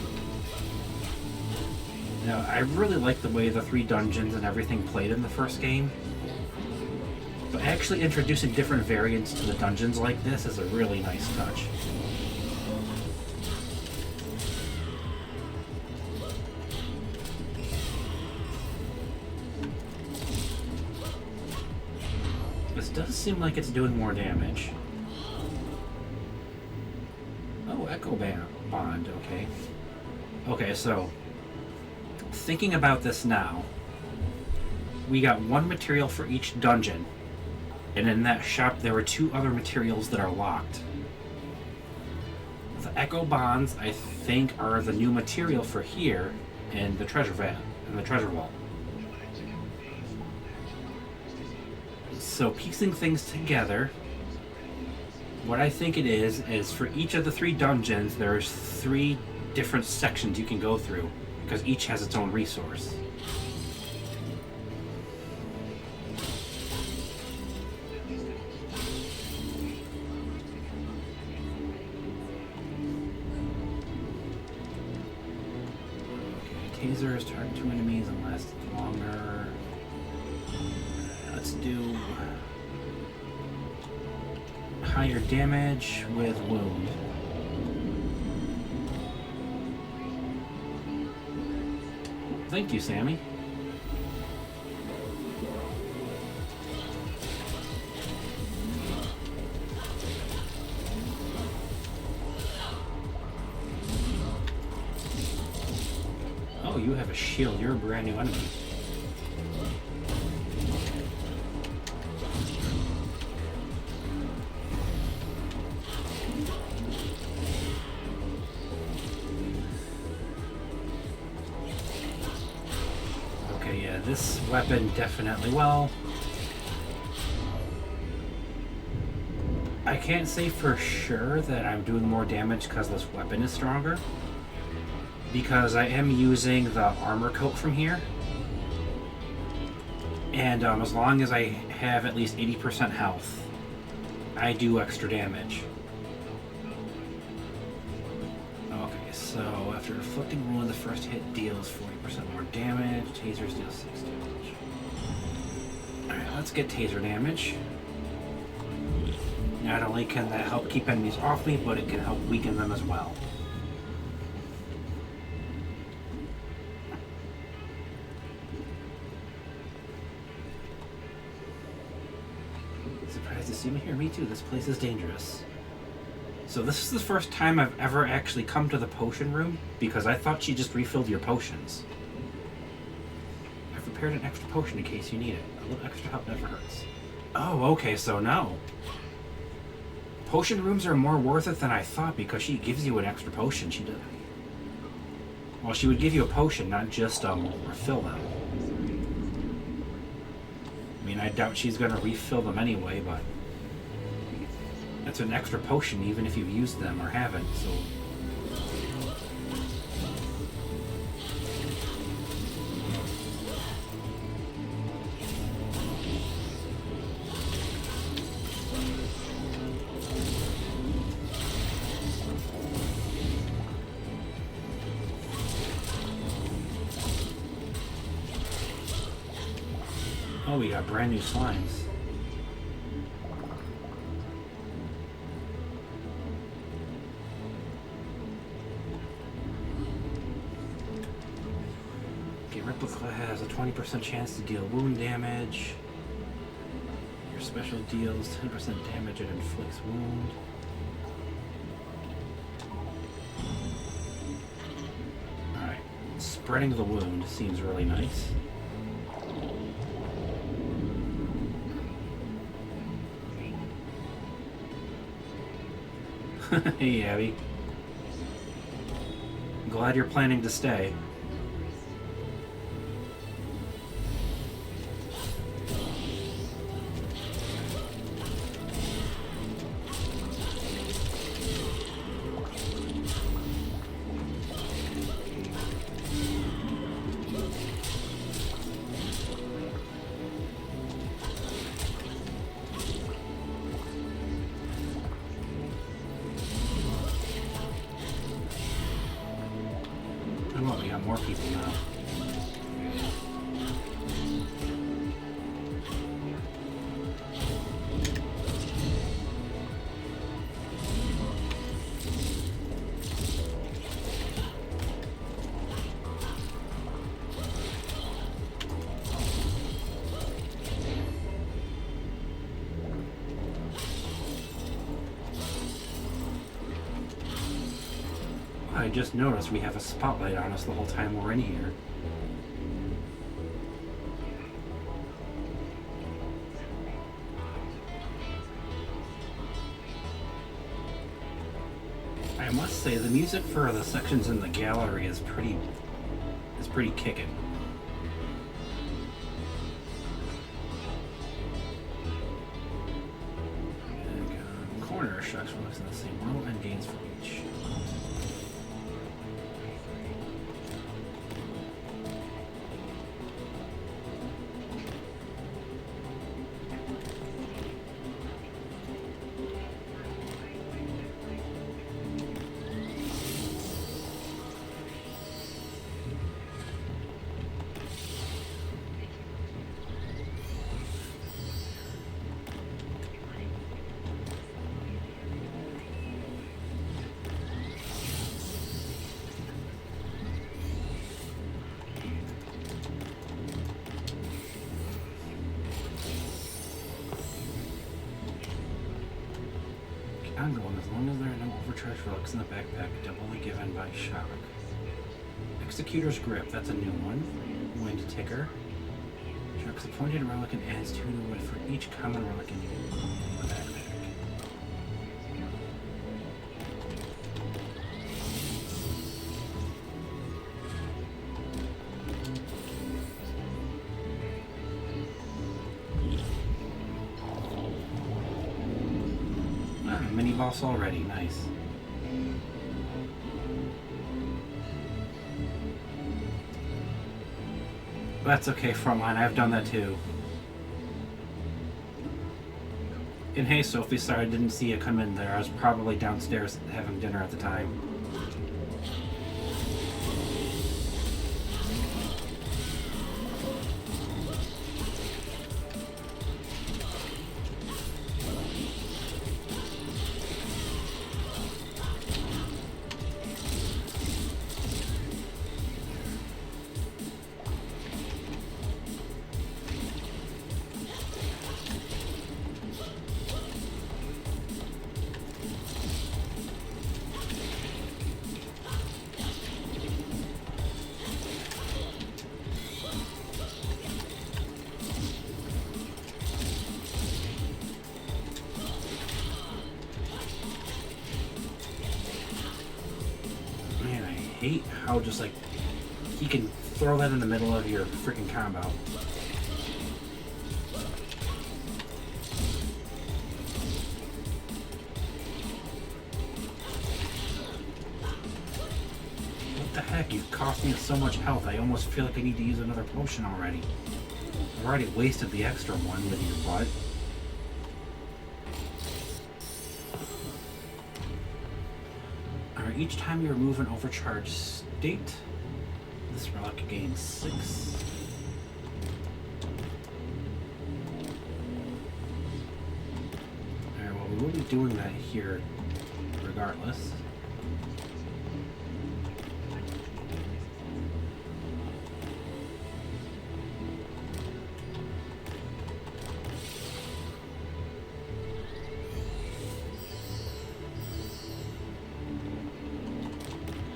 Now, I really like the way the 3 dungeons and everything played in the first game, but actually introducing different variants to the dungeons like this is a really nice touch. This does seem like it's doing more damage. Oh, Echo Bond, okay. Okay, so, thinking about this now, we got 1 material for each dungeon, and in that shop there were 2 other materials that are locked. The Echo Bonds, I think, are the new material for here in the treasure van, in the treasure vault. So piecing things together, what I think it is for each of the 3 dungeons, there's 3 different sections you can go through, because each has its own resource. Okay, tasers target 2 enemies and last longer. Let's do higher damage with wound. Thank you, Sammy. Oh, you have a shield. You're a brand new enemy. This weapon definitely, well, I can't say for sure that I'm doing more damage because this weapon is stronger, because I am using the armor coat from here, and as long as I have at least 80% health, I do extra damage. Okay, so after inflicting wound, the first hit deals 40% more damage. Tasers deal 6 damage. Alright, let's get taser damage. Not only can that help keep enemies off me, but it can help weaken them as well. Surprised to see me here? Me too. This place is dangerous. So this is the first time I've ever actually come to the potion room, because I thought she just refilled your potions. I've prepared an extra potion in case you need it. A little extra help never hurts. Oh, okay, so no. Potion rooms are more worth it than I thought because she gives you an extra potion. She does. Well, she would give you a potion, not just refill them. I mean, I doubt she's gonna refill them anyway, but it's an extra potion even if you've used them or haven't. So. Oh, we got brand new slimes. Okay, Replica has a 20% chance to deal wound damage. Your special deals 10% damage and inflicts wound. Alright, spreading the wound seems really nice. Hey, Abby. Glad you're planning to stay. Oh, we got more people now. I just noticed we have a spotlight on us the whole time we're in here. I must say the music for the sections in the gallery is pretty kicking. Corner shucks looks in the same row and gains for each. Ongoing as long as there are no overcharged relics in the backpack, doubly given by Shock. Executor's Grip, that's a new one. Wind Ticker. Shock's a pointed relic and adds 2 to wood for each common relic in the backpack. Mini boss already, nice. That's okay, Frontline, I've done that too. And hey Sophie, sorry I didn't see you come in there. I was probably downstairs having dinner at the time. hate how just like he can throw that in the middle of your freaking combo. What the heck? You've cost me so much health. I almost feel like I need to use another potion already. I've already wasted the extra one with your butt. Alright, each time you remove an overcharged state, this relic gains 6. Alright, well, we will be doing that here regardless.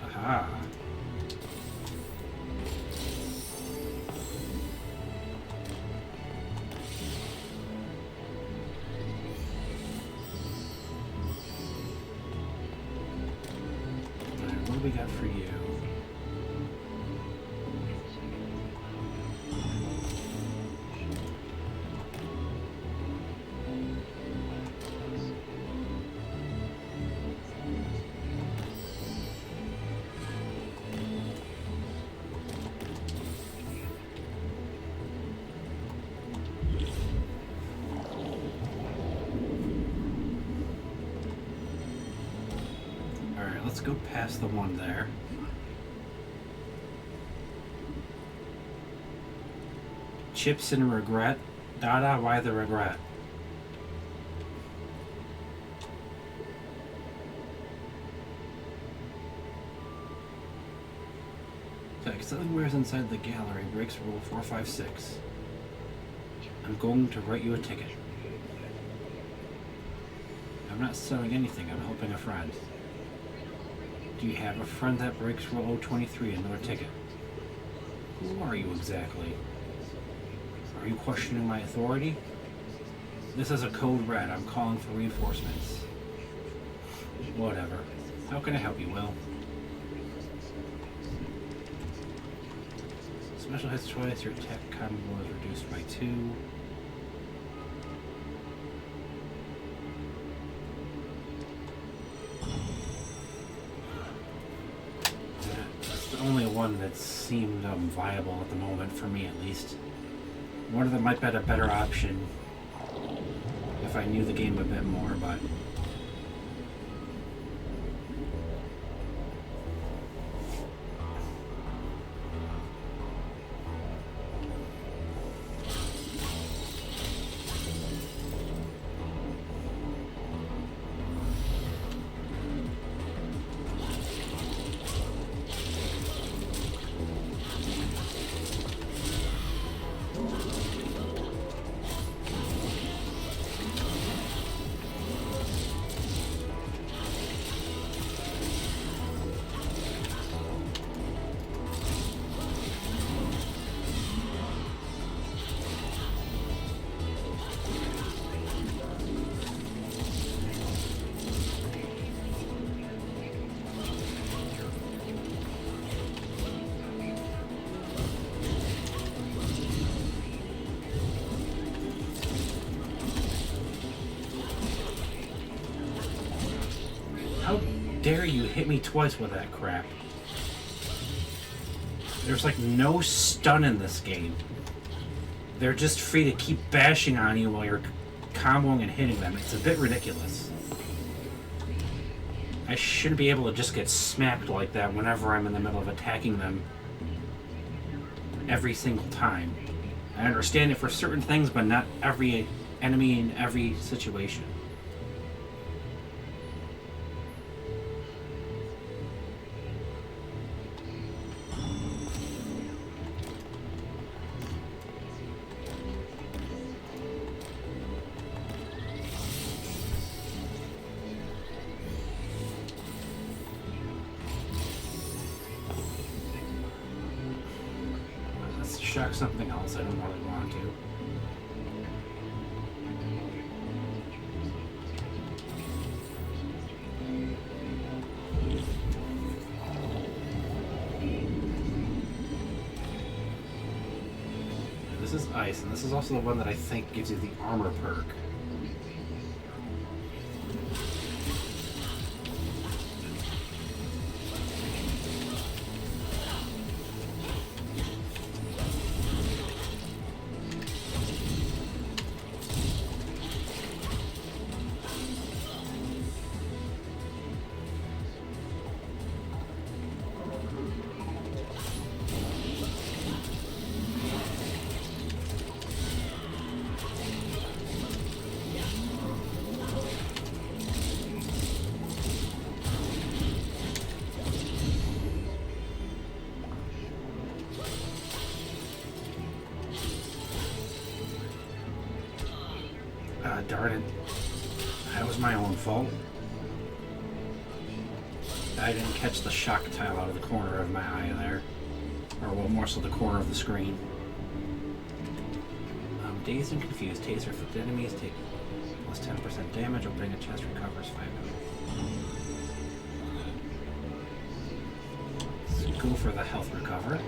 Aha. Alright, what do we got for you? Alright, let's go past the one there. Chips and regret. Dada, why the regret? Text. Something wears inside the gallery breaks rule 456. I'm going to write you a ticket. I'm not selling anything, I'm helping a friend. Do you have a friend that breaks rule 023, another ticket? Who are you exactly? Are you questioning my authority? This is a code red. I'm calling for reinforcements. Whatever. How can I help you, Will? Special hits twice. Your attack combo is reduced by 2. That's the only one that seemed viable at the moment, for me at least. One of them might be a better option if I knew the game a bit more, but... How dare you hit me twice with that crap? There's like no stun in this game. They're just free to keep bashing on you while you're comboing and hitting them. It's a bit ridiculous. I shouldn't be able to just get smacked like that whenever I'm in the middle of attacking them every single time. I understand it for certain things, but not every enemy in every situation. Let's check something else I don't really want to. ice, and this is also the one that I think gives you the armor perk. Darn it. That was my own fault. I didn't catch the shock tile out of the corner of my eye there. Or, well, more so the corner of the screen. Dazed and confused. Taser afflicted enemies take plus 10% damage. Opening a chest recovers 5 minutes. Let's go for the health recover.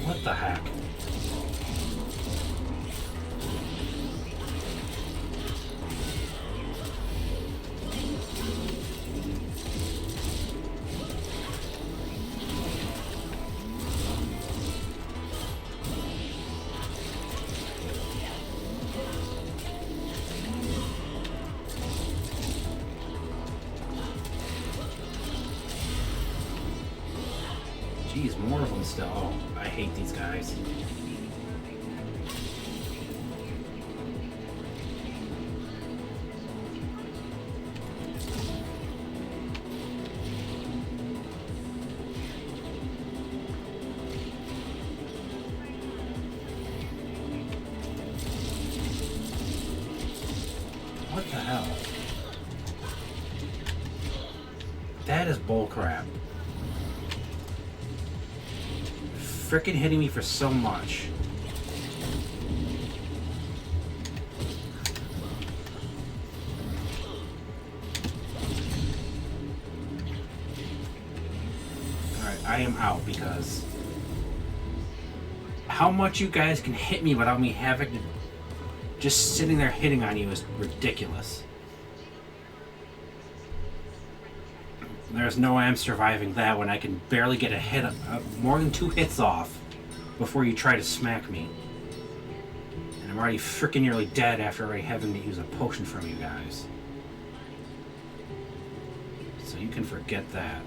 What the heck? Jeez, more of them still. Oh, I hate these guys. What the hell? That is bullcrap. Frickin' hitting me for so much. Alright, I am out because how much you guys can hit me without me having to just sitting there hitting on you is ridiculous. There's no way I'm surviving that when I can barely get a hit, more than 2 hits off before you try to smack me. And I'm already freaking nearly dead after already having to use a potion from you guys. So you can forget that.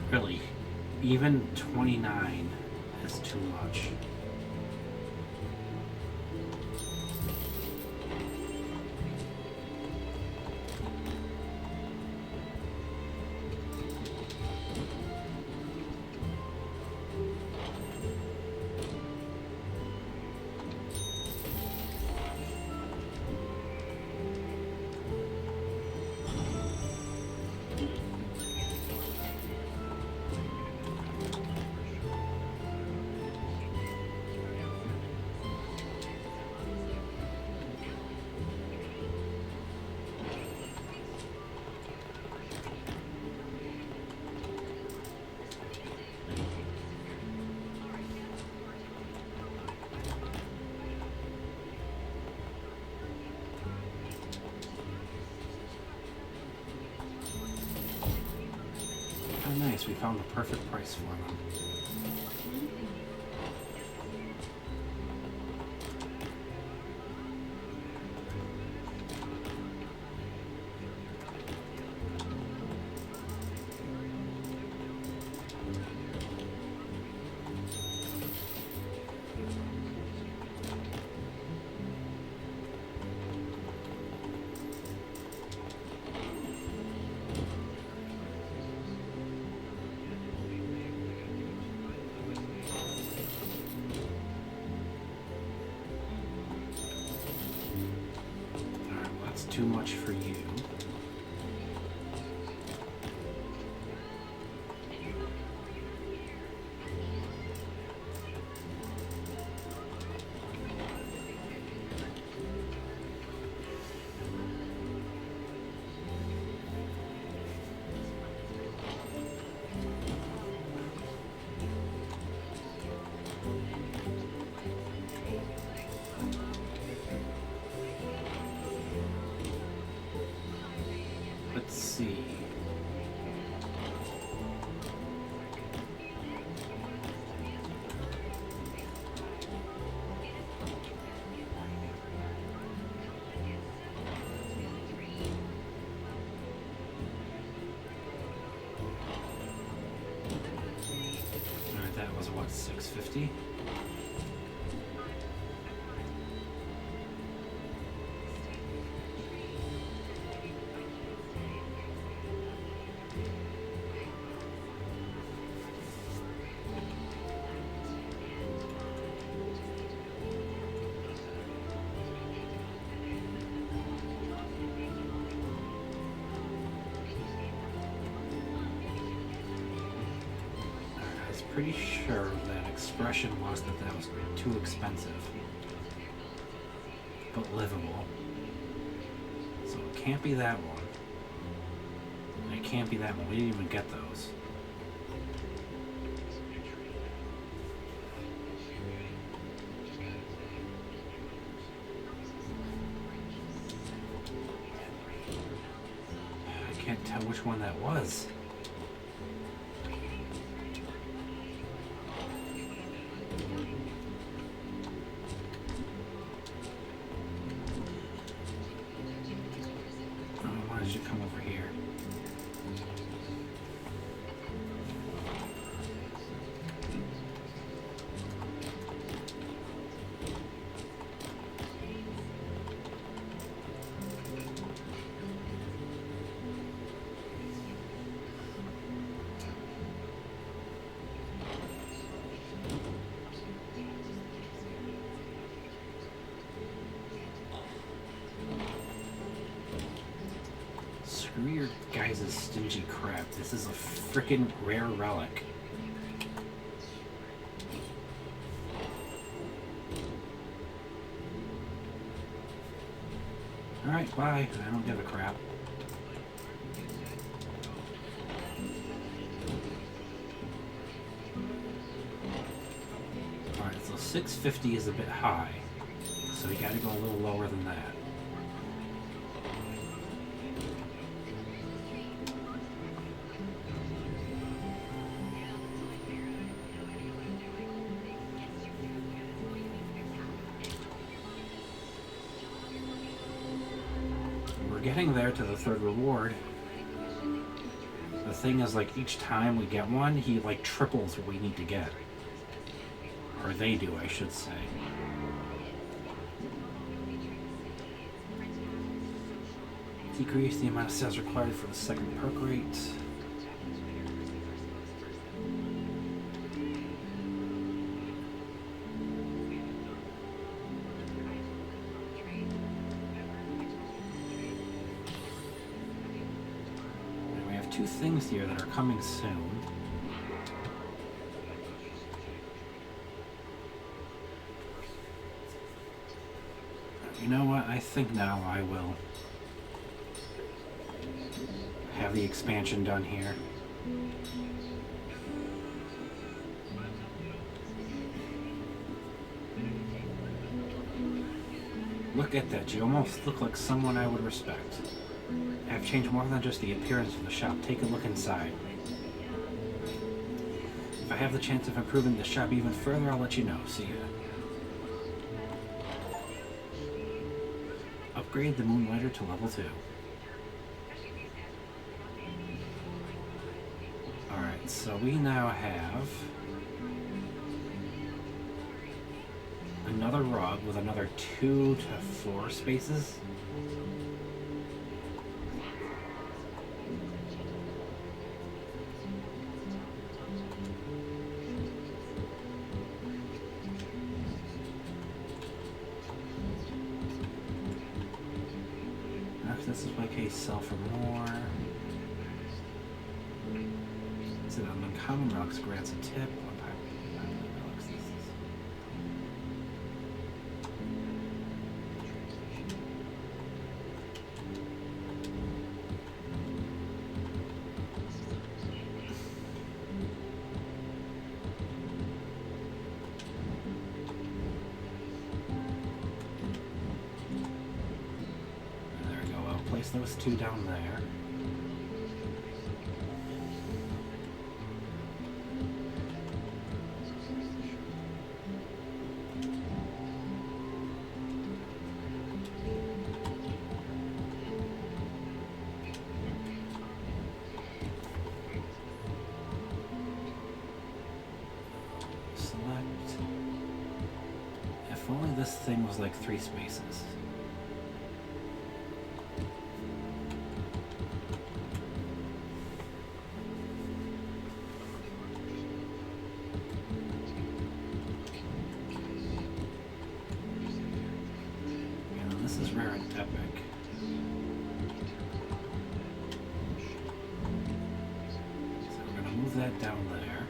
Really, even 29 is too much. nice. We found the perfect price for them. Too much for you. Let's see. Alright, that was what, $6.50? Pretty sure that expression was that was too expensive, but livable. So it can't be that one. And it can't be that one. We didn't even get those. I can't tell which one that was. Should come over here. Screw your guys' stingy crap. This is a frickin' rare relic. Alright, bye. I don't give a crap. Alright, so $6.50 is a bit high. So we gotta go a little lower than that. Getting there to the third reward. The thing is, like, each time we get one, he like triples what we need to get. Or they do, I should say. Decrease the amount of sales required for the second perk rate. Two things here that are coming soon. You know what? I think now I will have the expansion done here. Look at that. You almost look like someone I would respect. Have changed more than just the appearance of the shop. Take a look inside. I have the chance of improving the shop even further, I'll let you know. See ya. Upgrade the Moonlighter to level 2. Alright, so we now have another rug with another 2 to 4 spaces. This is my case, sell for more. Is it on uncommon rocks grants a tip? Place those 2 down there. Select. If only this thing was like 3 spaces. This is rare and epic. So we're going to move that down there.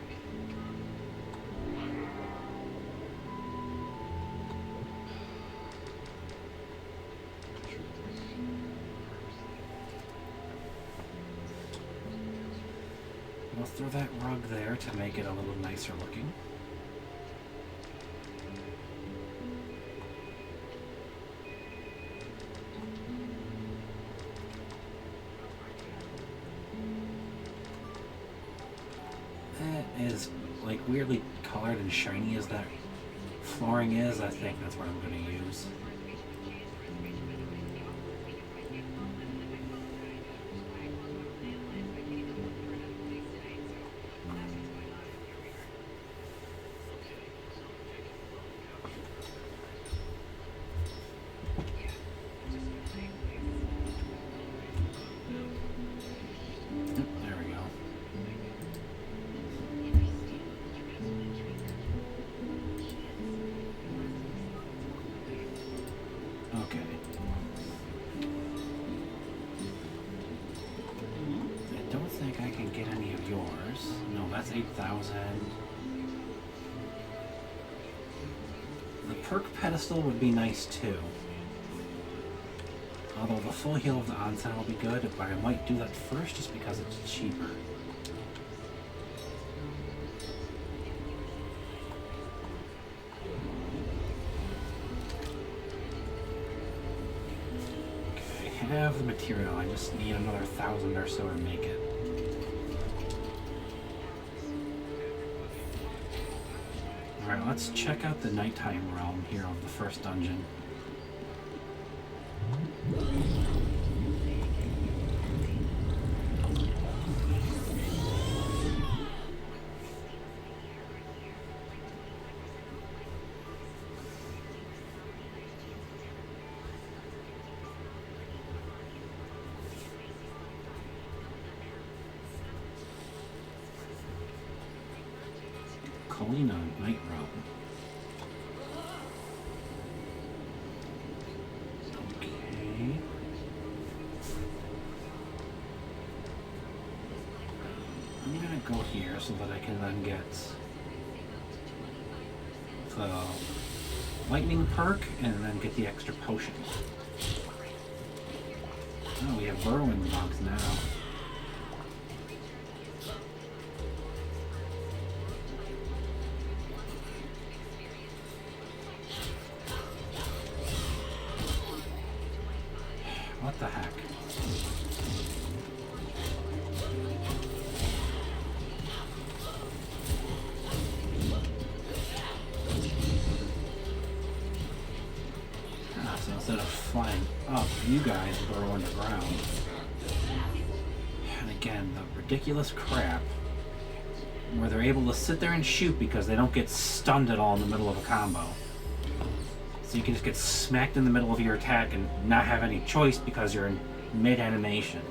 We'll throw that rug there to make it a little nicer looking. Is like weirdly colored and shiny as that flooring is. I think that's what I'm going to use. Okay. I don't think I can get any of yours. No, that's 8,000. The perk pedestal would be nice too. Although the full heal of the onsen will be good, but I might do that first just because it's cheaper. Have the material, I just need another 1,000 or so to make it. Alright, let's check out the nighttime realm here of the first dungeon. Kalina Night Realm. Okay. I'm gonna go here so that I can then get the lightning perk and then get the extra potion. Oh, we have burrowing dogs now. What the heck? you guys burrow underground. And again, the ridiculous crap where they're able to sit there and shoot because they don't get stunned at all in the middle of a combo. So you can just get smacked in the middle of your attack and not have any choice because you're in mid-animation.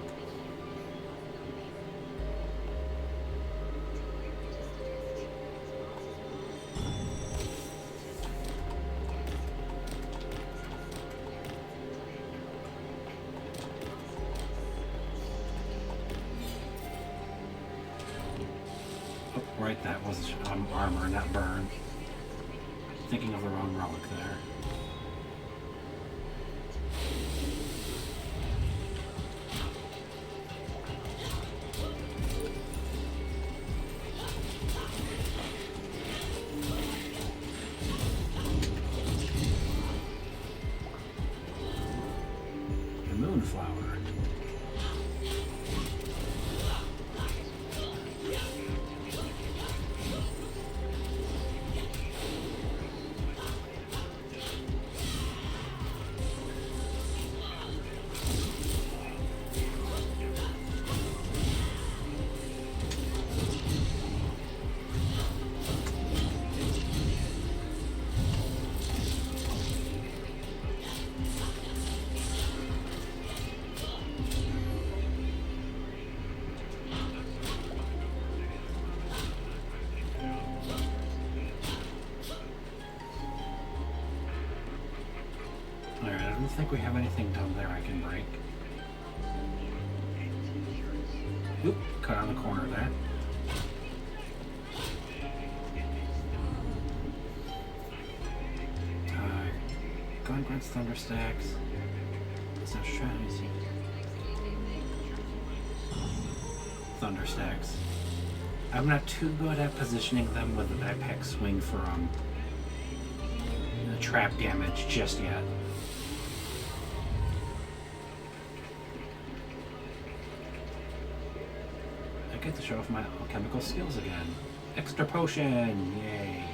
Right, that was armor, not burn. Thinking of the wrong relic there. The Moonflower. Alright, I don't think we have anything down there I can break. Oop, cut on the corner there. Gun grants thunder stacks. It's not strategy. Thunder stacks. I'm not too good at positioning them with the backpack swing for the trap damage just yet. I get to show off my alchemical skills again. Extra potion! Yay!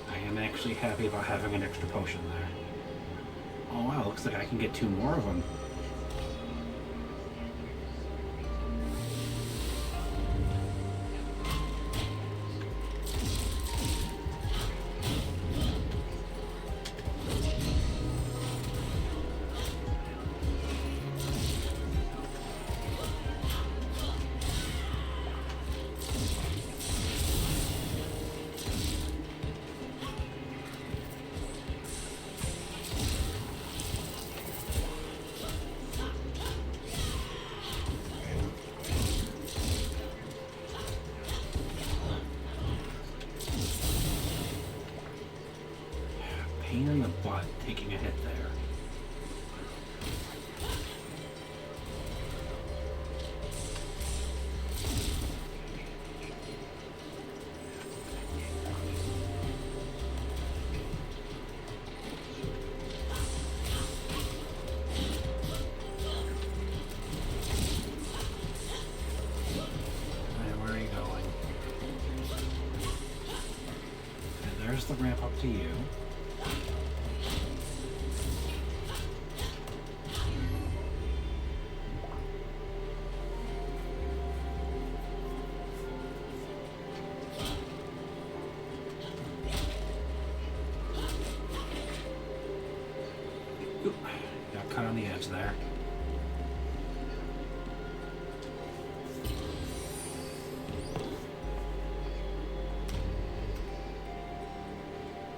I am actually happy about having an extra potion there. Oh wow, looks like I can get 2 more of them. Pain in the butt taking a hit there. Alright, where are you going? And there's the ramp up to you. Oop, got cut on the edge there.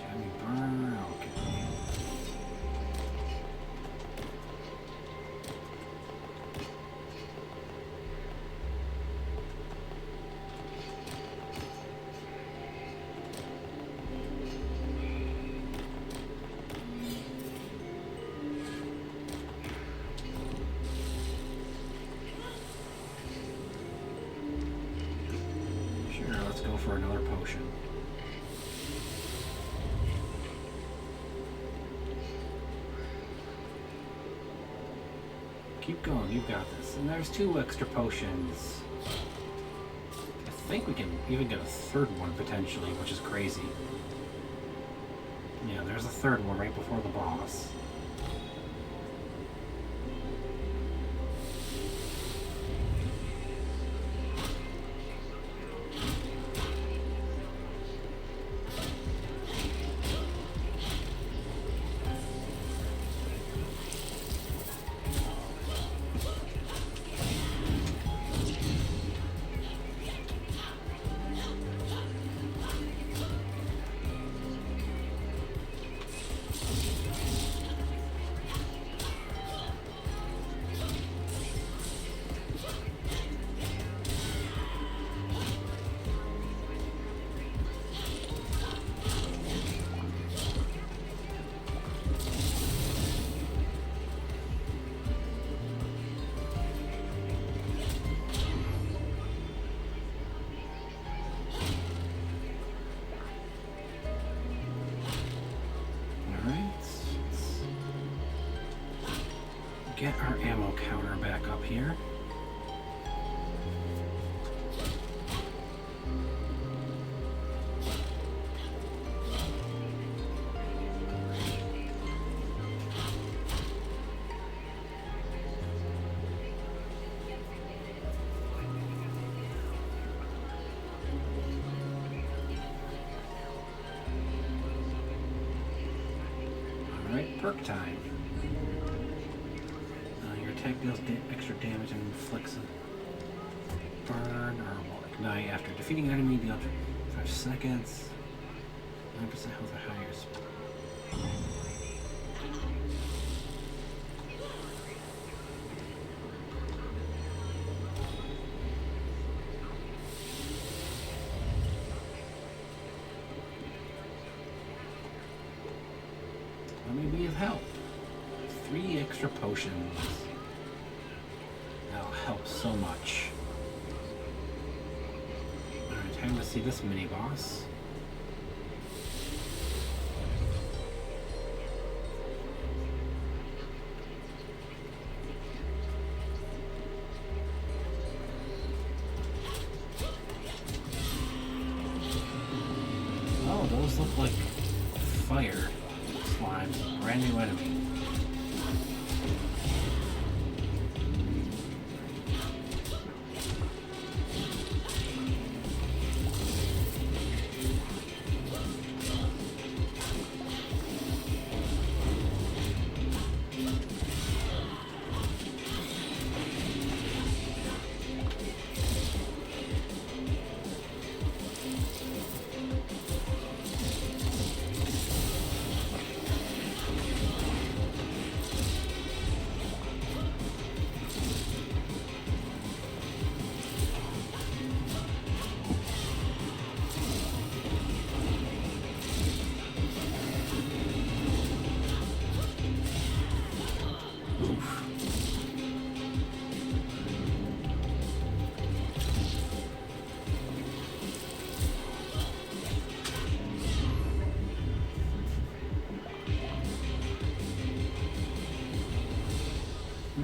Johnny Burr, okay. Sure, let's go for another potion. Keep going, you've got this. And there's 2 extra potions. I think we can even get a 3rd one potentially, which is crazy. Yeah, there's a 3rd one right before the boss. get our ammo counter back up here. Alright, perk time. Your attack deals extra damage and inflicts a burn or will ignite after defeating an enemy. Deal 5 seconds. 9% health or higher. Let me be of help. 3 extra potions. That'll help so much. Alright, time to see this mini boss. Oh, those look like fire slimes. Brand new enemy.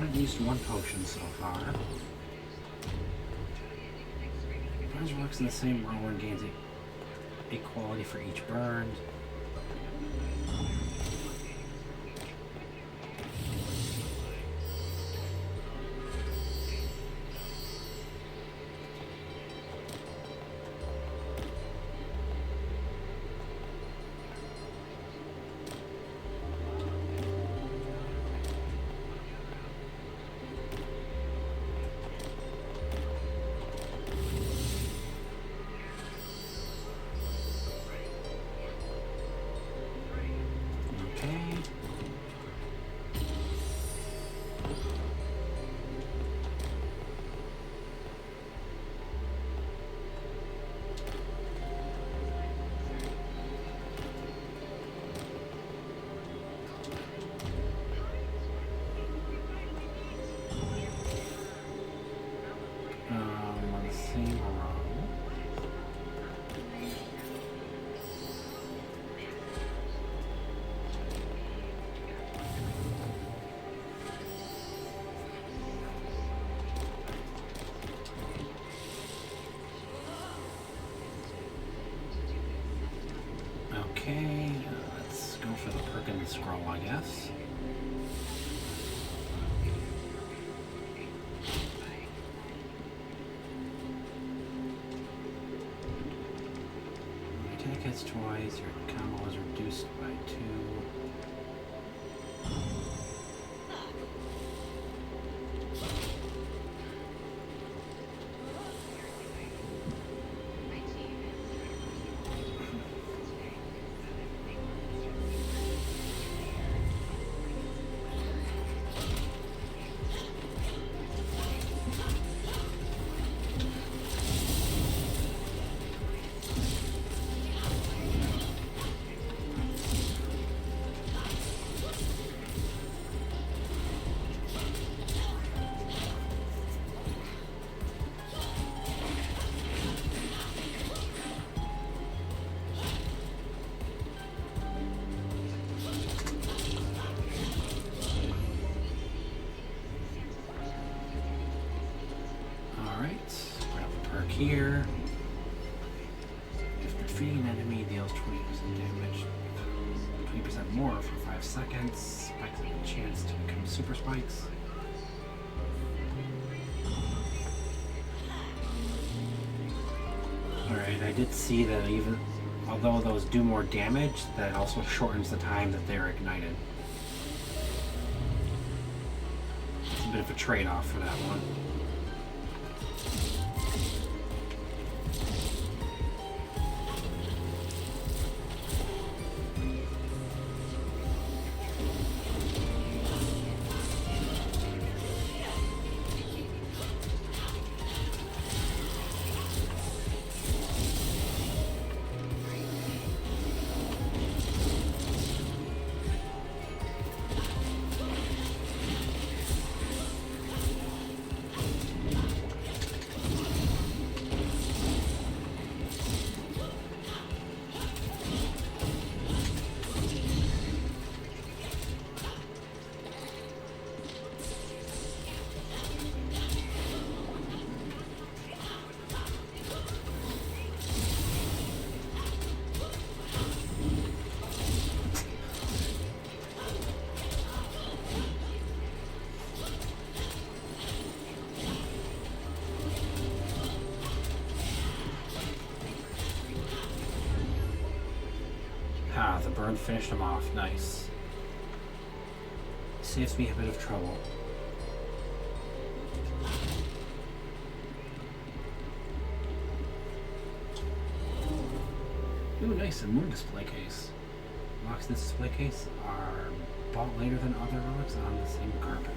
I've used 1 potion so far. Burns works in the same row and gains equality for each burned. On the same row. Okay, let's go for the perk and the scroll, I guess. Attack hits twice, your combo is reduced by 2. Alright, bring up the perk here. If defeating an enemy deals 20% damage, 20% more for 5 seconds. Spikes have a chance to become super spikes. Alright, I did see that even although those do more damage, that also shortens the time that they're ignited. It's a bit of a trade-off for that one. The burn finished him off. Nice. Saves me a bit of trouble. Ooh, nice. A moon display case. Locks in this display case are bought later than other relics on the same carpet.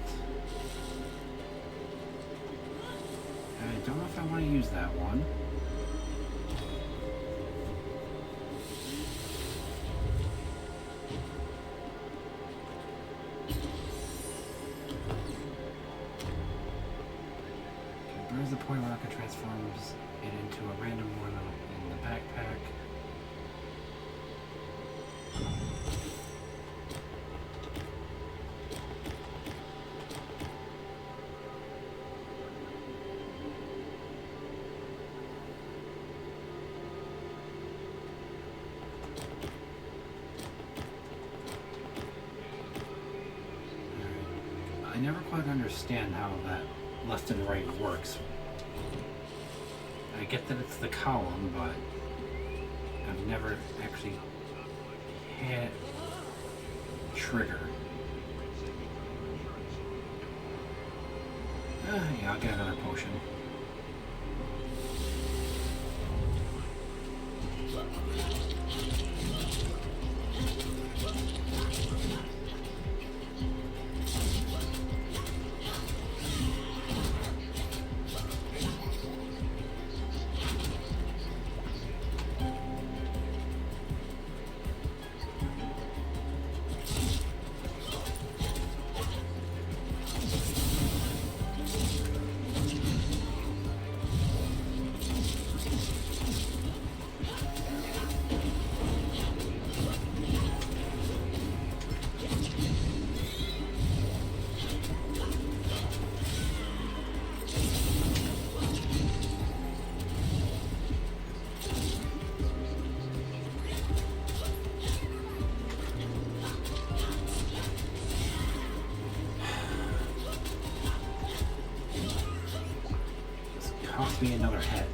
I don't know if I want to use that one. Burns the point rocket, transforms it into a random one in the backpack. I never quite understand how that left and right works. I get that it's the column, but I've never actually had trigger. Yeah, I'll get another potion. Cost me another head.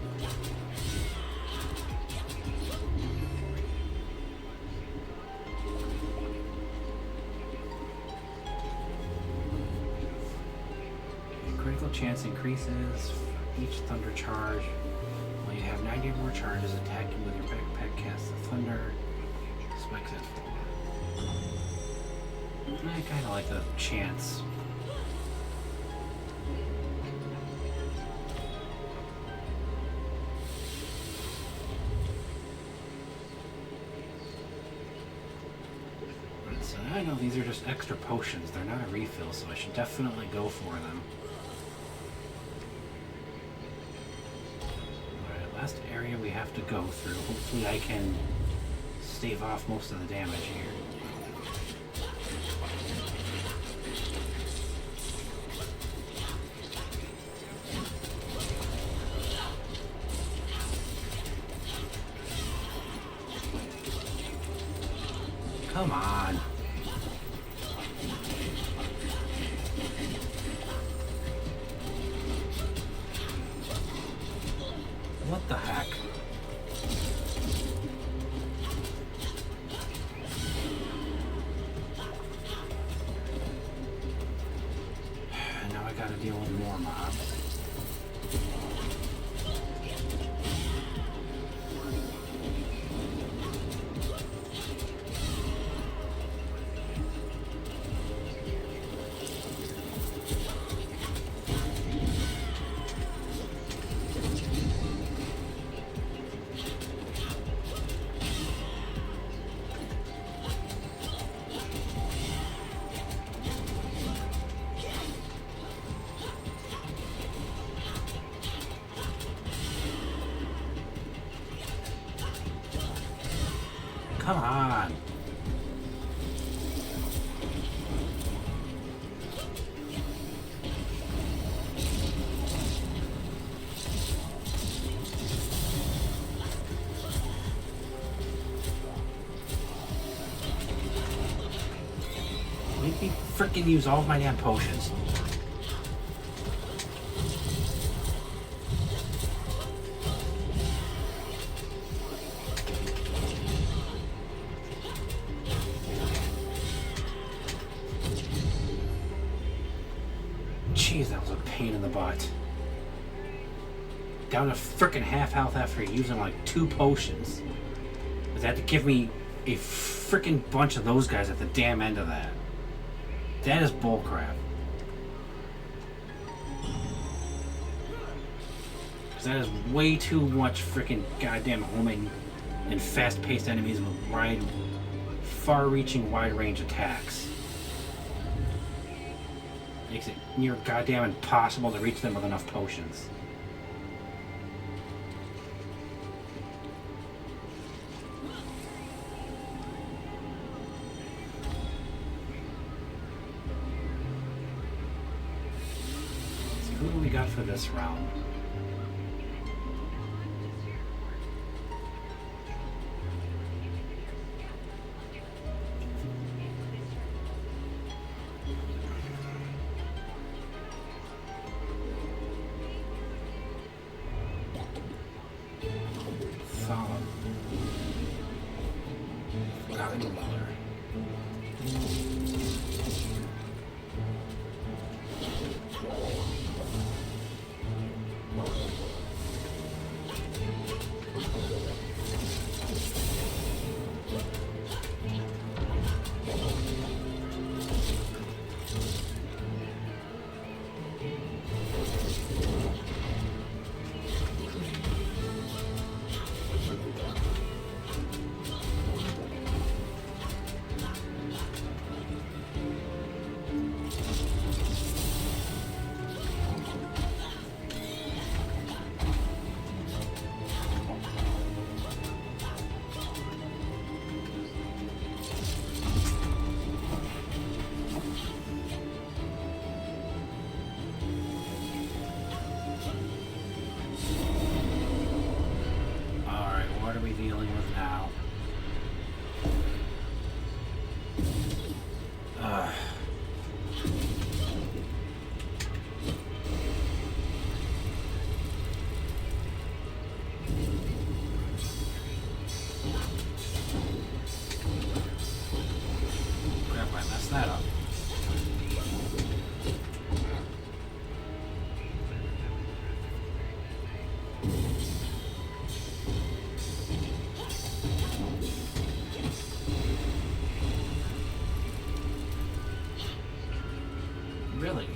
Critical chance increases for each thunder charge. When you have 90 or more charges, attacking with your backpack casts the thunder. Spikes at 4. I kind of like the chance. I know these are just extra potions. They're not a refill, so I should definitely go for them. Alright, last area we have to go through. Hopefully I can stave off most of the damage here. Come on. What the heck? Now I gotta deal with more mobs. Come on. Make me frickin' use all of my damn potions. Jeez, that was a pain in the butt. Down to frickin' half health after using like 2 potions. But they had to give me a frickin' bunch of those guys at the damn end of that. That is bullcrap. Because that is way too much frickin' goddamn homing and fast-paced enemies with far-reaching, wide-range attacks. Makes it near goddamn impossible to reach them with enough potions. So who do we got for this round? Dealing with now. Crap, I messed that up. Really?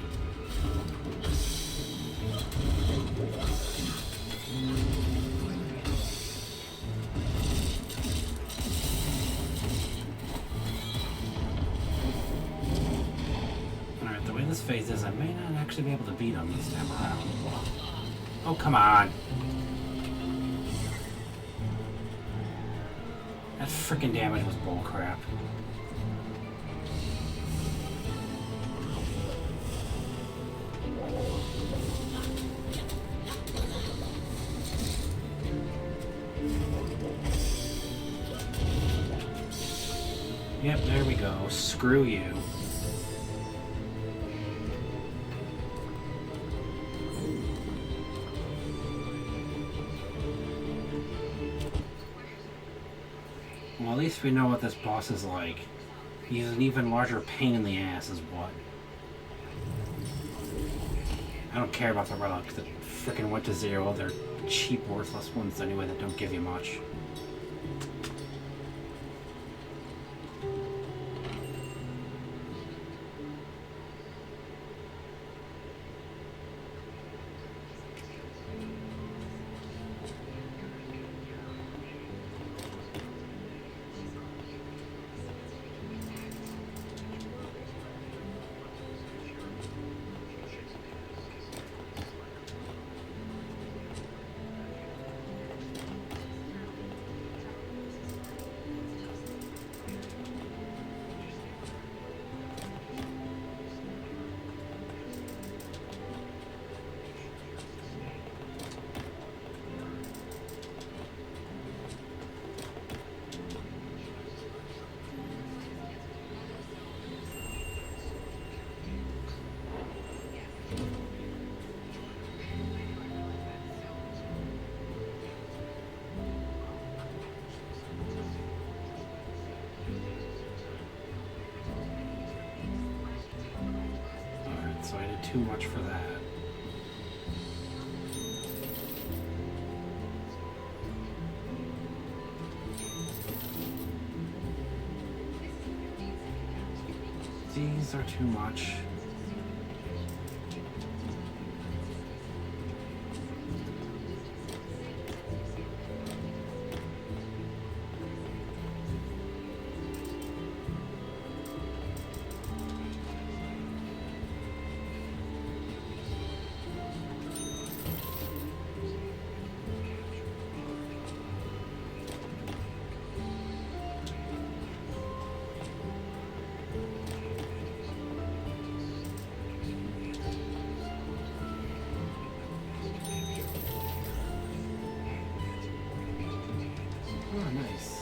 Alright, the way this phase is, I may not actually be able to beat him this time around. Oh, come on! That freaking damage was bullcrap. Yep, there we go. Screw you. Well, at least we know what this boss is like. He's an even larger pain in the ass is what. I don't care about the relics that frickin' went to 0. They're cheap, worthless ones anyway that don't give you much. So I did too much for that. These are too much. Oh, nice.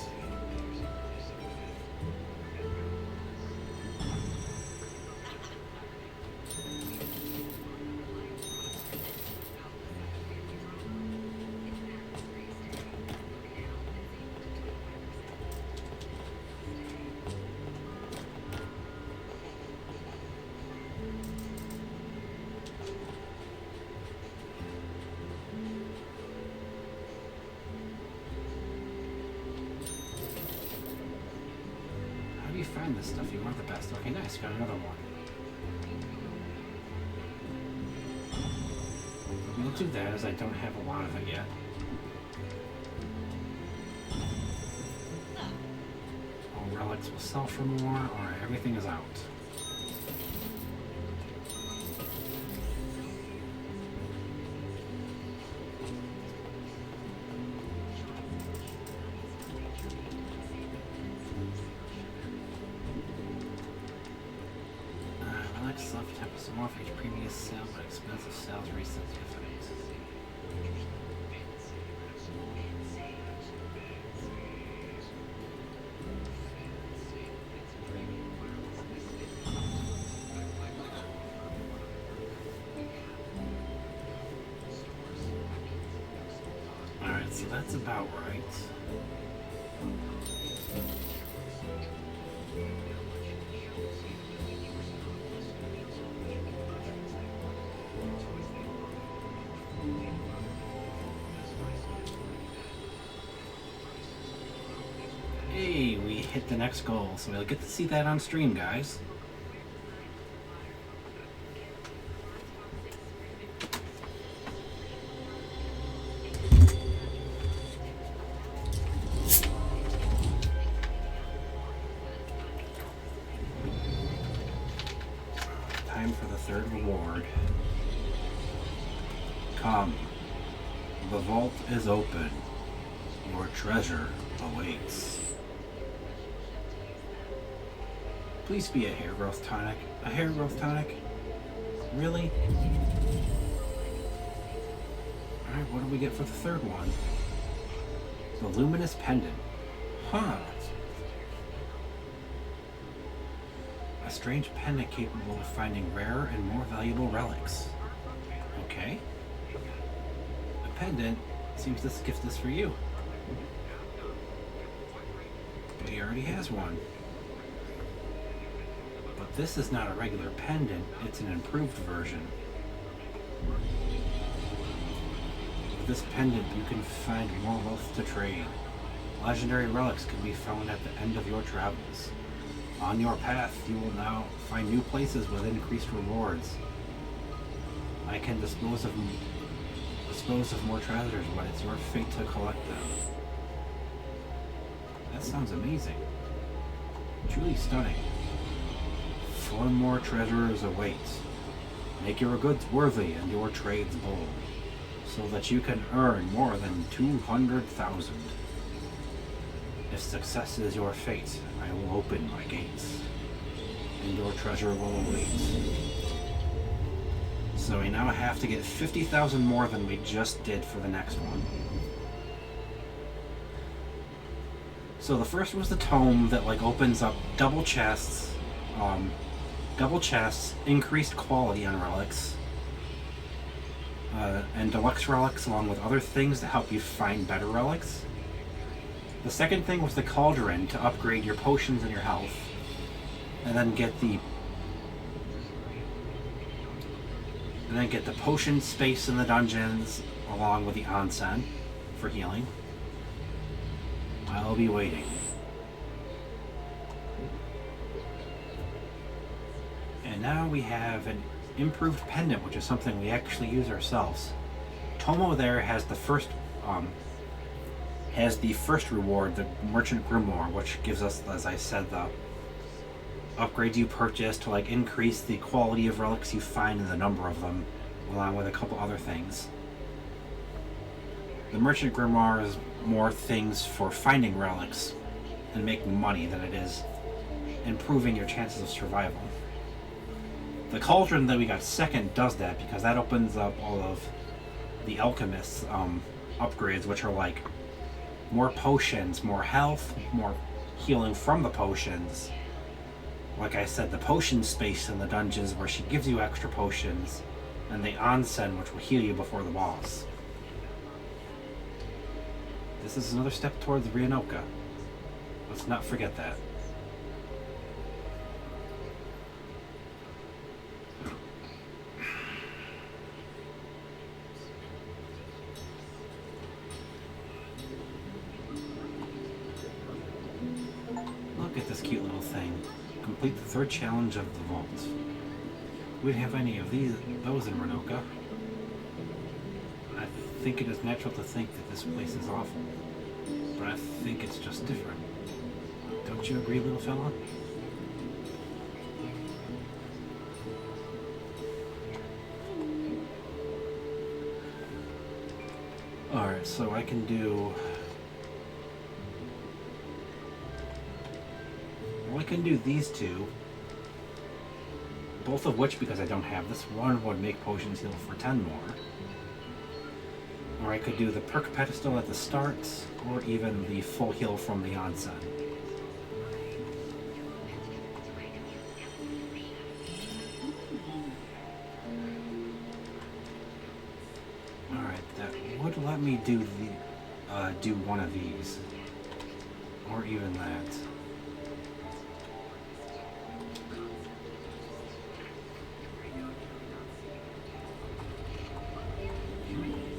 How do you find this stuff? You are the best. Okay, nice. Got another one. We'll do that as I don't have a lot of it yet. All relics will sell for more, or everything is out. Relics left 10% off each previous sale, but expensive sales resets with it. Alright, so that's about right. Hey, we hit the next goal, so we'll get to see that on stream, guys. Time for the third reward. Come. The vault is open. Your treasure awaits. Please be a hair growth tonic. A hair growth tonic? Really? Alright, what do we get for the third one? The luminous pendant. Huh. A strange pendant capable of finding rarer and more valuable relics. Okay. A pendant seems this gift is for you. But he already has one. But this is not a regular pendant, it's an improved version. With this pendant, you can find more wealth to trade. Legendary relics can be found at the end of your travels. On your path, you will now find new places with increased rewards. I can dispose of more treasures, but it's your fate to collect them. That sounds amazing. Truly stunning. 4 more treasures await. Make your goods worthy and your trades bold, so that you can earn more than 200,000. If success is your fate, I will open my gates, and your treasure will await. So we now have to get 50,000 more than we just did for the next one. So the first was the tome that like opens up double chests, increased quality on relics, and deluxe relics along with other things to help you find better relics. The second thing was the cauldron to upgrade your potions and your health, and then get the potion space in the dungeons along with the onsen for healing. I'll be waiting. And now we have an improved pendant, which is something we actually use ourselves. Tomo there has the first reward, the Merchant Grimoire, which gives us, as I said, the upgrades you purchase to like increase the quality of relics you find and the number of them, along with a couple other things. The Merchant Grimoire is more things for finding relics and making money than it is improving your chances of survival. The Cauldron that we got second does that because that opens up all of the Alchemist's upgrades, which are like more potions, more health, more healing from the potions. Like I said, the potion space in the dungeons where she gives you extra potions, and the onsen, which will heal you before the boss. This is another step towards Ryanoka. Let's not forget that. Look at this cute little thing. Complete the 3rd challenge of the vault. We don't have any of those in Ryanoka. I think it is natural to think that this place is awful, but I think it's just different. Don't you agree, little fella? Alright, so I can do... Well, I can do these two. Both of which, because I don't have this one, would make potions heal for 10 more. Or I could do the perk pedestal at the start, or even the full heal from the onsen. Alright, that would let me do one of these. Or even that.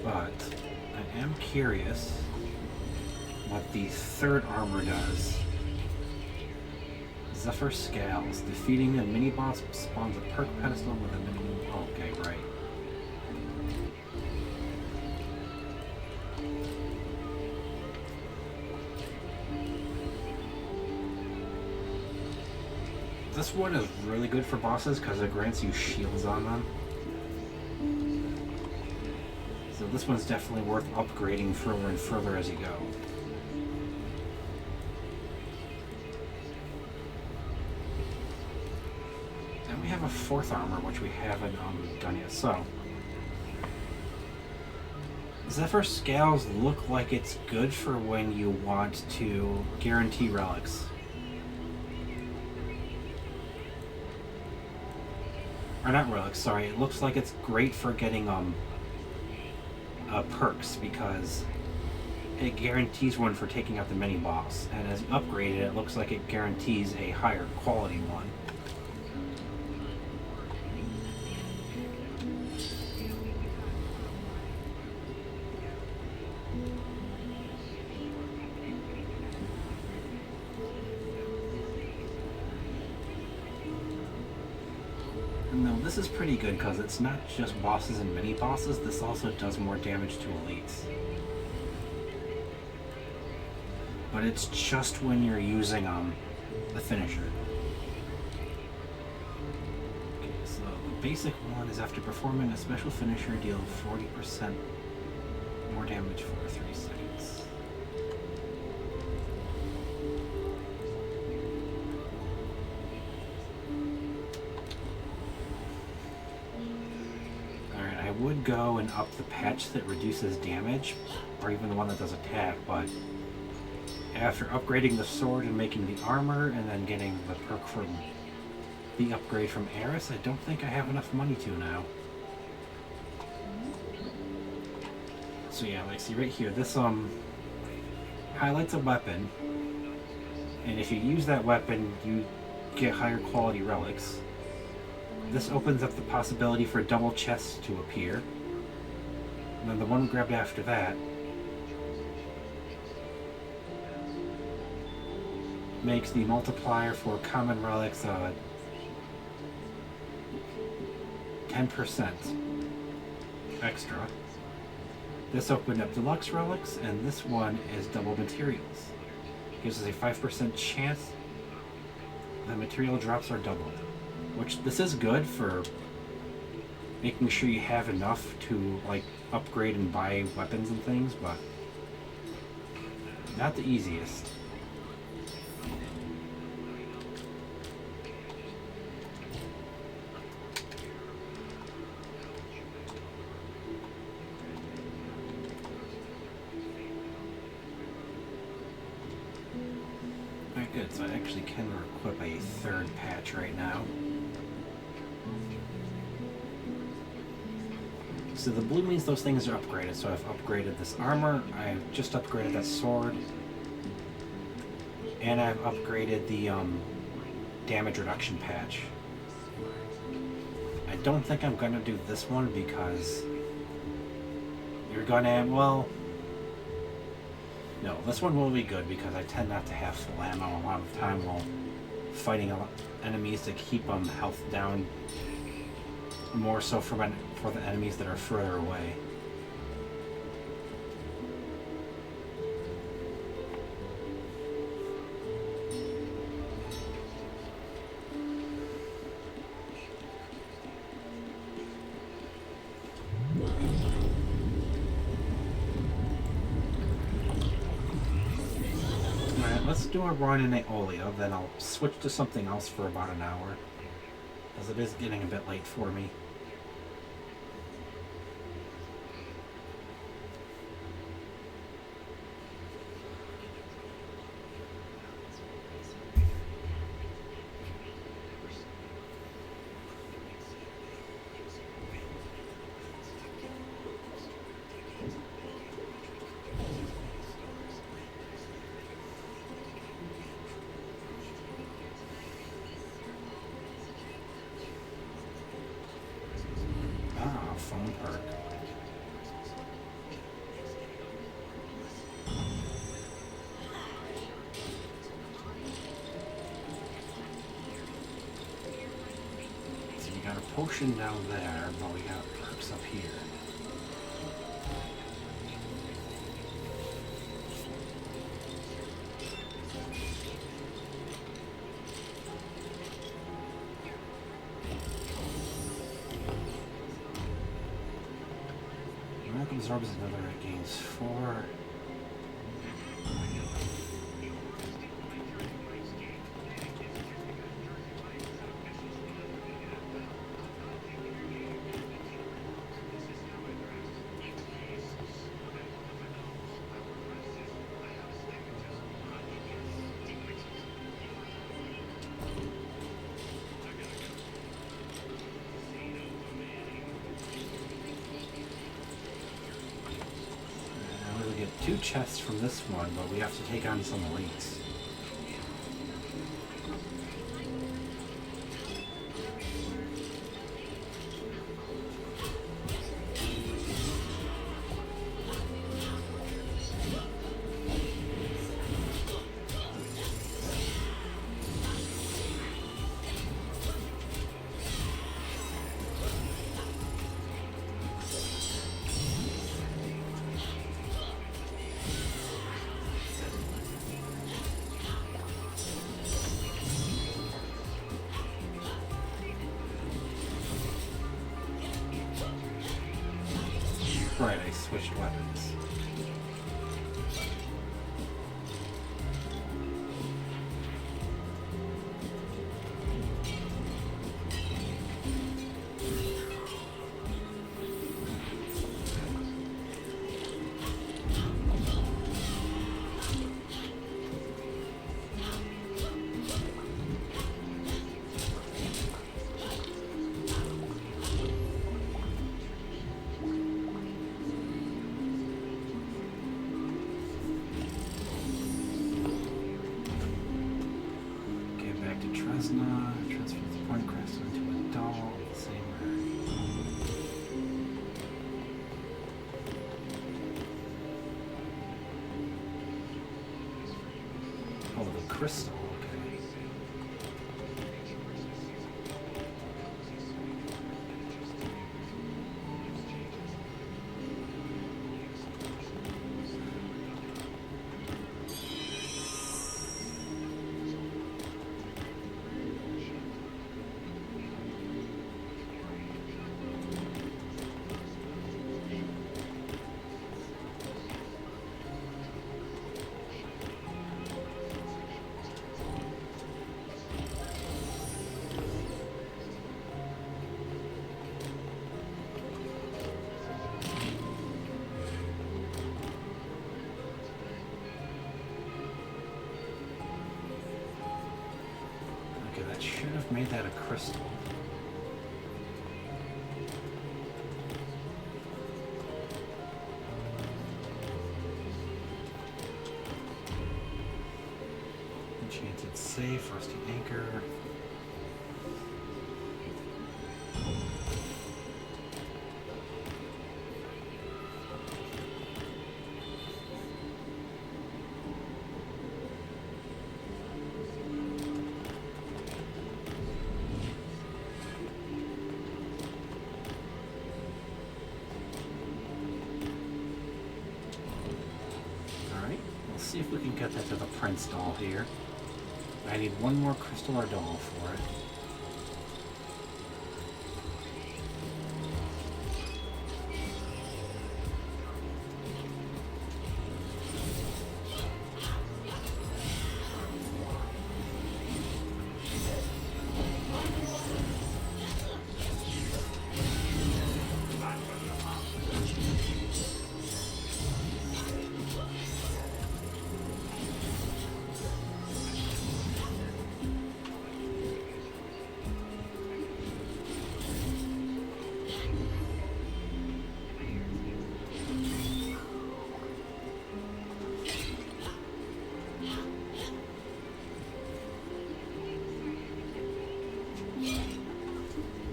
But I am curious what the 3rd armor does. Zephyr Scales. Defeating a mini-boss spawns a perk pedestal with a minimum... Oh, okay, right. This one is really good for bosses because it grants you shields on them. So this one's definitely worth upgrading further and further as you go. And we have a 4th armor, which we haven't done yet. So, Zephyr Scales look like it's good for when you want to guarantee relics. or not relics, sorry, it looks like it's great for getting perks, because it guarantees one for taking out the mini boss, and as you upgrade it, it looks like it guarantees a higher quality one. No, this is pretty good because it's not just bosses and mini bosses, this also does more damage to elites. But it's just when you're using the finisher. Okay, so the basic one is after performing a special finisher, deal 40% more damage for 3 seconds. Alright, I would go and up the patch that reduces damage, or even the one that does attack, but after upgrading the sword and making the armor, and then getting the perk from the upgrade from Eris, I don't think I have enough money to now. So yeah, like see right here, this highlights a weapon, and if you use that weapon, you get higher quality relics. This opens up the possibility for double chests to appear. And then the one grabbed after that makes the multiplier for common relics 10% extra. This opened up deluxe relics, and this one is double materials. Gives us a 5% chance the material drops are doubled. Which, this is good for making sure you have enough to like upgrade and buy weapons and things, but not the easiest. Alright, good, so I actually can equip a third patch right now. So the blue means those things are upgraded, so I've upgraded this armor, I've just upgraded that sword, and I've upgraded the damage reduction patch. I don't think I'm gonna do this one because you're gonna, well, no, this one will be good because I tend not to have full ammo a lot of the time while fighting enemies to keep health down, more so for the enemies that are further away. Alright, let's do a run in Aeolia, then I'll switch to something else for about an hour, as it is getting a bit late for me. Phone perk. So we got a potion down there, but we got perks up here. Absorbs another, it gains 4. 2 chests from this one, but we have to take on some elites. Right, I switched weapons. Transfer the point crest into a doll of the same rarity. Oh, the crystal, okay. Okay, that should have made that a crystal. Enchanted safe, rusty anchor. See if we can get that to the Prince doll here. I need one more crystal or doll for it.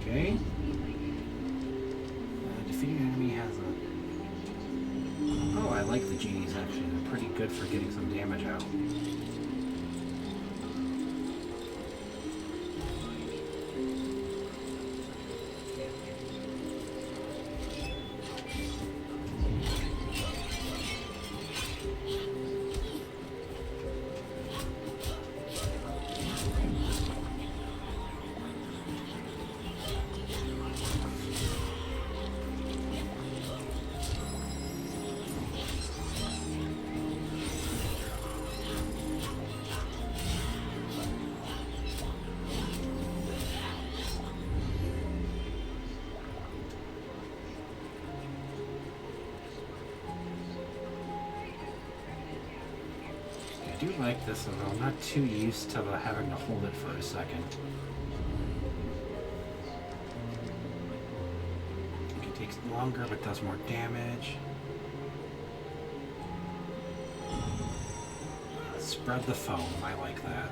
Okay. Defeating enemy has a... Oh, I like the genies actually. They're pretty good for getting some damage out. I do like this, although I'm not too used to having to hold it for a second. I think it takes longer but does more damage. Spread the foam. I like that.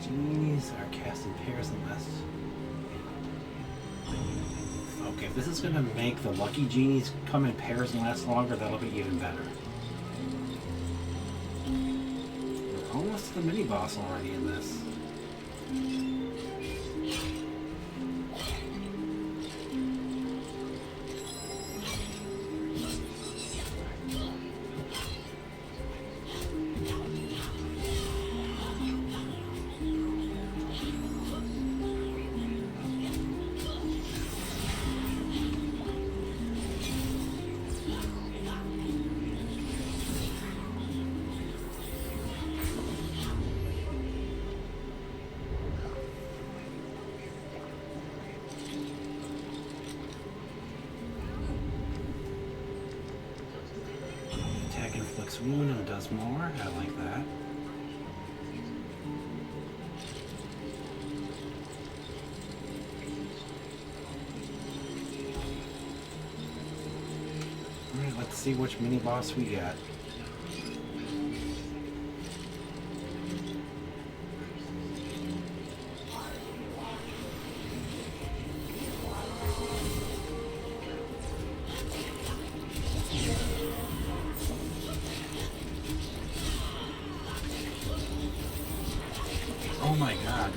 Genies are cast in pairs unless... Okay, if this is going to make the lucky genies come in pairs and last longer, that'll be even better. We're almost to the mini-boss already in this. Inflicts wound and does more. I like that. Alright, let's see which mini boss we get. Oh my god.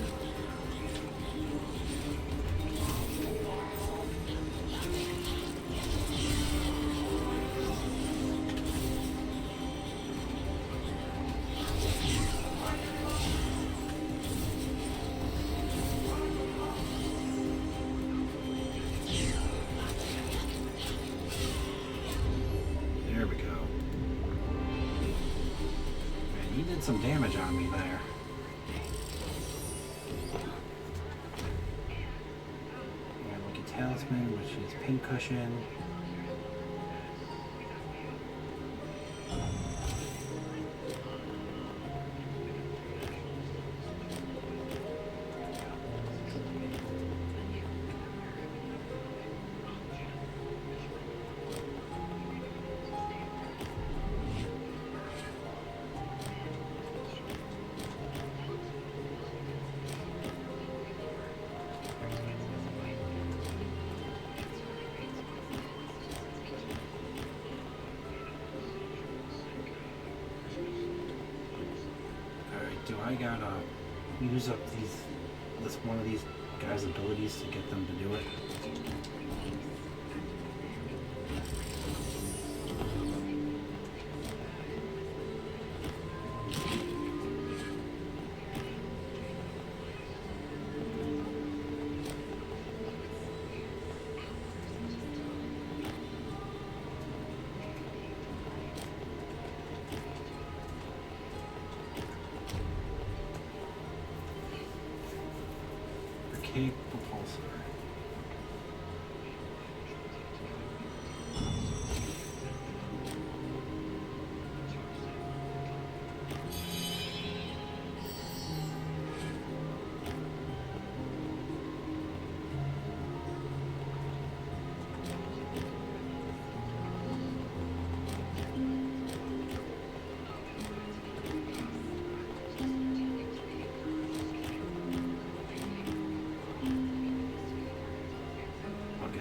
There we go. Man, he did some damage on me there. Talisman, which is Pincushion. Do I gotta use up this one of these guys' abilities to get them to do it? Propulsor.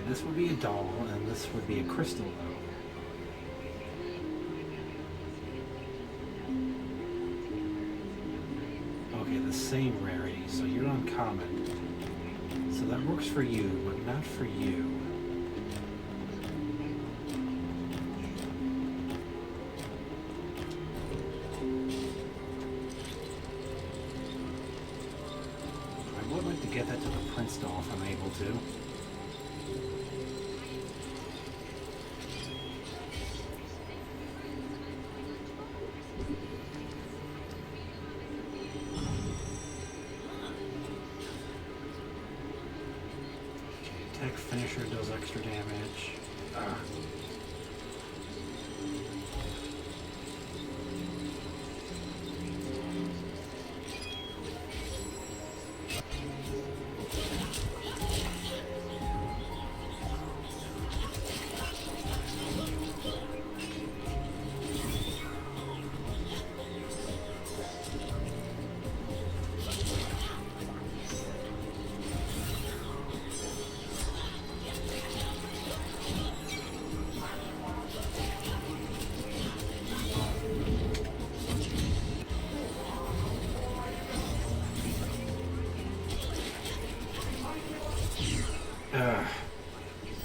This would be a doll, and this would be a crystal, though. same rarity, so you're uncommon. So that works for you, but not for you. I would like to get that to the Prince doll if I'm able to. Attack finisher does extra damage.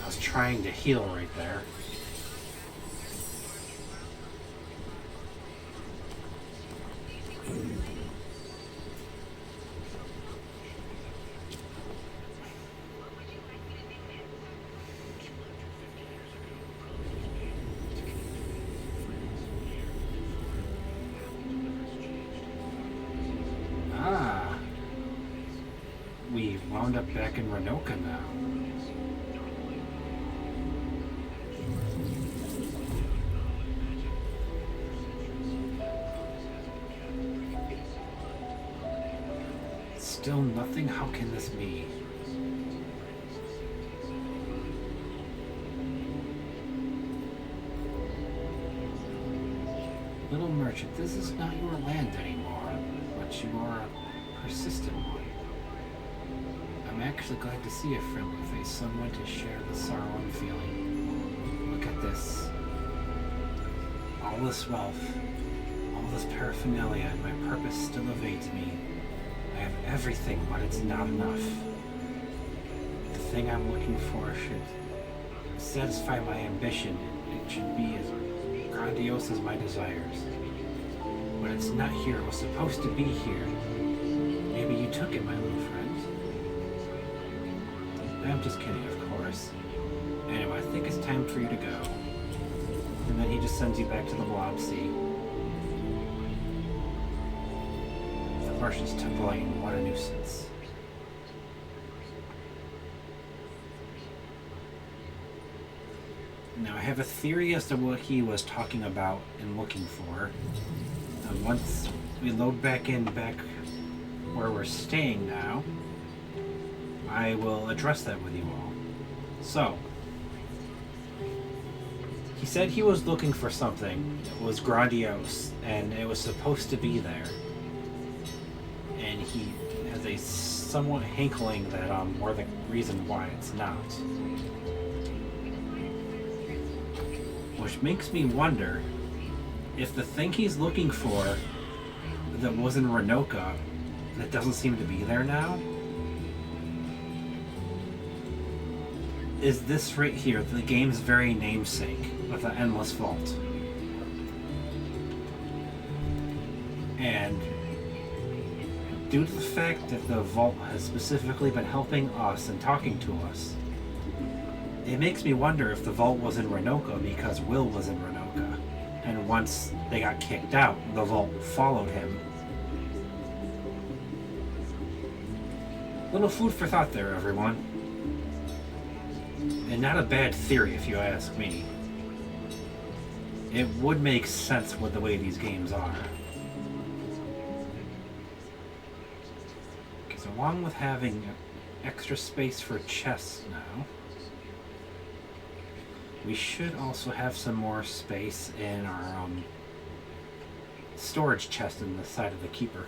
I was trying to heal right there. We wound up back in Renoka now. Still nothing? How can this be? Little merchant, this is not your land anymore, but you are a persistent one. I'm actually glad to see a friendly face, someone to share the sorrow I'm feeling. Look at this. All this wealth, all this paraphernalia, and my purpose still evades me. I have everything, but it's not enough. The thing I'm looking for should satisfy my ambition. It should be as grandiose as my desires. But it's not here. It was supposed to be here. Maybe you took it, my little friend. I'm just kidding, of course. Anyway, I think it's time for you to go. And then he just sends you back to the Blob Sea. The Martians to blame. What a nuisance. Now, I have a theory as to what he was talking about and looking for. And once we load back where we're staying now, I will address that with you all. So, he said he was looking for something that was grandiose, and it was supposed to be there. And he has a somewhat hankling that we're the reason why it's not. Which makes me wonder if the thing he's looking for that was in Renoka that doesn't seem to be there now is this right here, the game's very namesake with the Endless Vault. And due to the fact that the Vault has specifically been helping us and talking to us, it makes me wonder if the Vault was in Renoka because Will was in Renoka. And once they got kicked out, the Vault followed him. Little food for thought there, everyone. And not a bad theory, if you ask me. It would make sense with the way these games are. Because along with having extra space for chests now, we should also have some more space in our storage chest in the side of the keeper.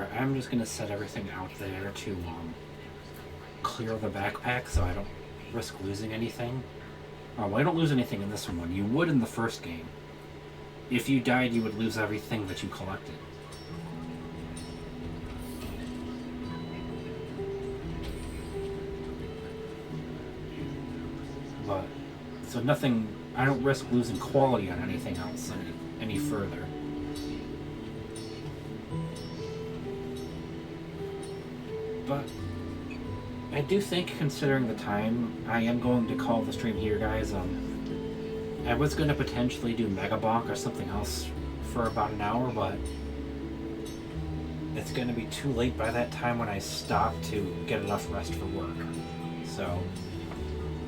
Alright, I'm just gonna set everything out there to clear the backpack so I don't risk losing anything. Well, I don't lose anything in this one. You would in the first game. If you died, you would lose everything that you collected. But, so nothing, I don't risk losing quality on anything else any further. But I do think, considering the time, I am going to call the stream here, guys. I was going to potentially do Mega Bonk or something else for about an hour, but it's going to be too late by that time when I stop to get enough rest for work. So,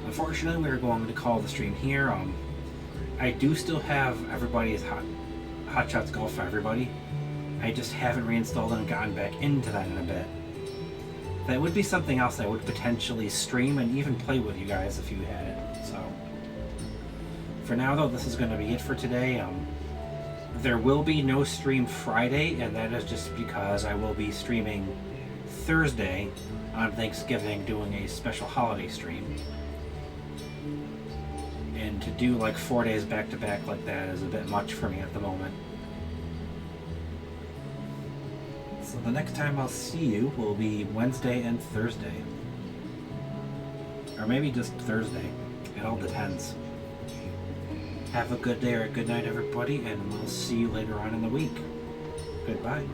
unfortunately, we're going to call the stream here. I do still have everybody's Hot Shots Golf for everybody. I just haven't reinstalled and gotten back into that in a bit. That would be something else I would potentially stream and even play with you guys if you had it. So, for now though, this is going to be it for today. There will be no stream Friday, and that is just because I will be streaming Thursday on Thanksgiving, doing a special holiday stream. And to do like 4 days back to back like that is a bit much for me at the moment. So the next time I'll see you will be Wednesday and Thursday. Or maybe just Thursday. It all depends. Have a good day or a good night, everybody, and we'll see you later on in the week. Goodbye.